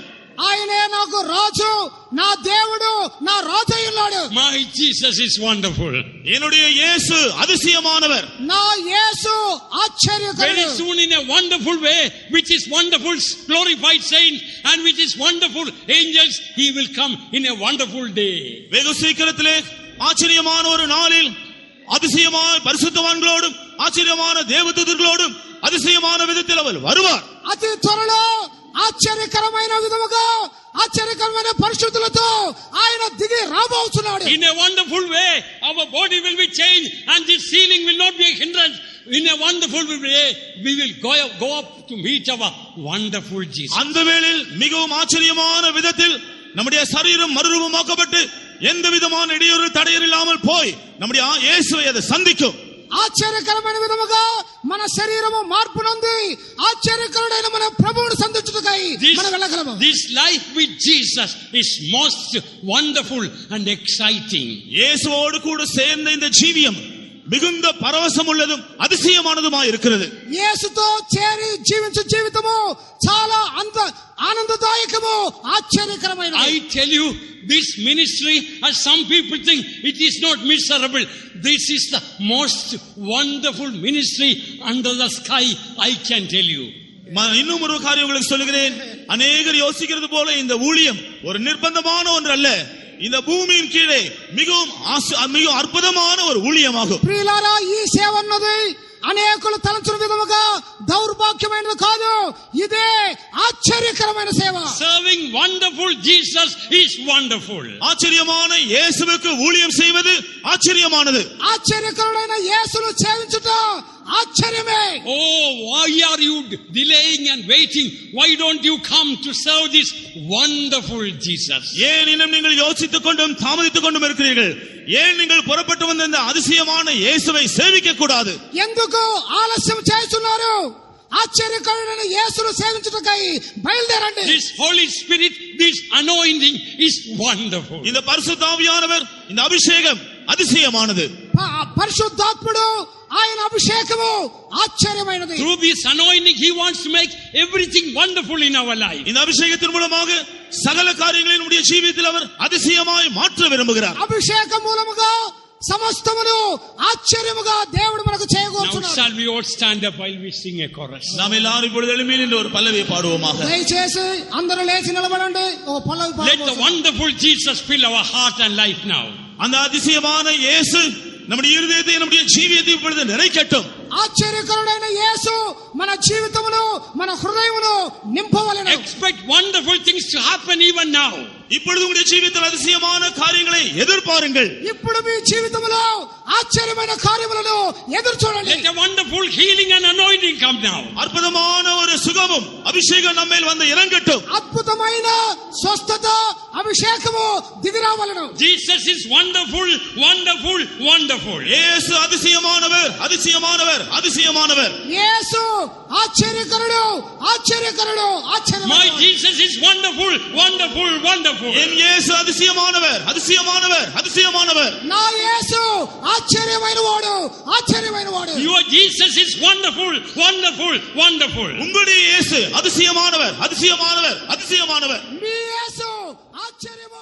Speaker 3: ఆయనే నాకు రాజు, నా దేవుడు, నా రాజు అయి ఉన్నాడు.
Speaker 1: My Jesus is wonderful.
Speaker 2: என்னுடைய இயேசு அதிசயமானவர்.
Speaker 3: నా యేసు
Speaker 1: Very
Speaker 3: ఆశ్చర్యకరుడు.
Speaker 1: soon in a wonderful way, which is wonderful glorified saints and which is wonderful angels, he will come in a wonderful day.
Speaker 2: வெகு சீக்கிரத்திலே ஆச்சரியமான ஒரு நாளில் அதிசயமாய் பரிசுத்தவான்களோடும் ஆச்சரியமான தேவதூதர்களோடும் அதிசயமான விதத்தில் அவர் வருவார்.
Speaker 3: అతి త్వరలో ఆశ్చర్యకరమైన విధముగా ఆశ్చర్యకరమైన పరిశుద్ధులతో ఆయన దిగి రాబోతున్నాడు.
Speaker 1: In a wonderful way, our body will be changed and this healing will not be a hindrance. In a wonderful way, we will go up to meet our wonderful Jesus.
Speaker 2: அந்த வேளையில் மிகவும் ஆச்சரியமான விதத்தில் நம்முடைய சரீரம் மறுரூபமாக்கப்பட்டு எந்த விதமான இடையூறு தடையர் இல்லாமல் போய் நம்முடைய இயேசுவை அதை சந்திக்கும்.
Speaker 3: ఆశ్చర్యకరమైన విధముగా మన శరీరము మార్పు నొంది ఆశ్చర్యకరుడైన మన ప్రభువును సంధించుటకై మనం వెళ్ళగలము.
Speaker 1: This life with Jesus is most wonderful and exciting.
Speaker 2: இயேசுவோடு கூட சேர்ந்த இந்த ஜீவியம் மிகுந்த பரவசம் உள்ளதும் அதிசயமானதுமாய் இருக்கிறது.
Speaker 3: యేసుతో చేరి జీవించే జీవితము చాలా ఆనందదాయకము ఆశ్చర్యకరమైనది.
Speaker 1: I tell you, this ministry, as some people think, it is not miserable. This is the most wonderful ministry under the sky, I can tell you.
Speaker 2: இன்னும் ஒரு காரியம் உங்களுக்கு சொல்லுகிறேன். அநேகர் யோசிக்கிறது போல இந்த ஊழியம் ஒரு நிர்பந்தமான ஒன்று அல்ல. இந்த பூமியின் கீழே மிகவும் அற்புதமான ஒரு ஊழியமாகும்.
Speaker 3: ప్రియులారా, ఈ సేవ అన్నది అనేకులు తలంచిన విధముగా దౌర్భాగ్యమైనది కాదు. ఇదే ఆశ్చర్యకరమైన సేవ.
Speaker 1: Serving wonderful Jesus is wonderful.
Speaker 2: ஆச்சரியமான இயேசுவுக்கு ஊழியம் செய்வது ஆச்சரியமானது.
Speaker 3: ఆశ్చర్యకరుడైన యేసును సేవించుట ఆశ్చర్యమే.
Speaker 1: Oh, why are you delaying and waiting? Why don't you come to serve this wonderful Jesus?
Speaker 2: ஏன் இன்னும் நீங்கள் யோசித்துக் கொண்டும் தாமதித்துக் கொண்டும் இருக்கிறீர்கள்? ஏன் நீங்கள் புறப்பட்டு வந்த இந்த அதிசயமான இயேசுவை சேவிக்க கூடாது?
Speaker 3: ఎందుకు ఆలస్యం చేస్తున్నారు? ఆశ్చర్యకరుడైన యేసును సేవించుటకై బయలుదేరండి.
Speaker 1: This Holy Spirit, this anointing is wonderful.
Speaker 2: இந்த பரிசுத்த ஆவியானவர், இந்த அபிஷேகம் அதிசயமானது.
Speaker 3: పరిశుద్ధాత్ముడు, ఆయన అభిషేకము ఆశ్చర్యమైనది.
Speaker 1: Through this anointing, He wants to make everything wonderful in our life.
Speaker 2: இந்த அபிஷேகத்தின் மூலமாக சகல காரியங்களையும் நம்முடைய ஜீவிதத்தில் அவர் அதிசயமாய் மாற்ற விரும்புகிறார்.
Speaker 3: అభిషేకం మూలముగా సమస్తమును ఆశ్చర్యముగా దేవుడు మనకు
Speaker 1: Now
Speaker 3: చేయగోరుచున్నాడు.
Speaker 1: shall we all stand up while we sing a chorus?
Speaker 2: நாம் எல்லாரும் இப்பொழுது எழும்பி நின்று ஒரு பல்லவியை பாடுவோமாக.
Speaker 3: దయచేసి అందరూ లేచి నిలబడండి. ఓ పల్లవి
Speaker 1: Let the
Speaker 3: పాడుకోవచ్చు.
Speaker 1: wonderful Jesus fill our heart and life now.
Speaker 2: அந்த அதிசயமான இயேசு நம்முடைய இருதயத்தை நம்முடைய ஜீவியத்தை இப்பொழுது நிறைக்கட்டும்.
Speaker 3: ఆశ్చర్యకరుడైన యేసు మన జీవితమును మన హృదయమును నింపవలెను.
Speaker 1: Expect wonderful things to happen even now.
Speaker 2: இப்பொழுது உங்களுடைய ஜீவிதத்தில் அதிசயமான காரியங்களை எதிர்பாருங்கள்.
Speaker 3: ఇప్పుడు మీ జీవితంలో ఆశ్చర్యమైన కార్యములను ఎదురు చూడండి.
Speaker 1: Let a wonderful healing and anointing come now.
Speaker 2: அற்புதமான ஒரு சுகமும் அபிஷேகம் நம்மேல் வந்து இறங்கட்டும்.
Speaker 3: అద్భుతమైన స్వస్థత అభిషేకము దిగిరావలెను.
Speaker 1: Jesus is wonderful, wonderful, wonderful.
Speaker 2: இயேசு அதிசயமானவர், அதிசயமானவர், அதிசயமானவர்.
Speaker 3: యేసు ఆశ్చర్యకరుడు, ఆశ్చర్యకరుడు,
Speaker 1: My
Speaker 3: ఆశ్చర్యకరుడు.
Speaker 1: Jesus is wonderful, wonderful, wonderful.
Speaker 2: என் இயேசு அதிசயமானவர், அதிசயமானவர், அதிசயமானவர்.
Speaker 3: నా యేసు ఆశ్చర్యమైన వాడు, ఆశ్చర్యమైన వాడు.
Speaker 1: Your Jesus is wonderful, wonderful, wonderful.
Speaker 2: உங்களுடைய இயேசு அதிசயமானவர், அதிசயமானவர், அதிசயமானவர்.
Speaker 3: మీ యేసు ఆశ్చర్యము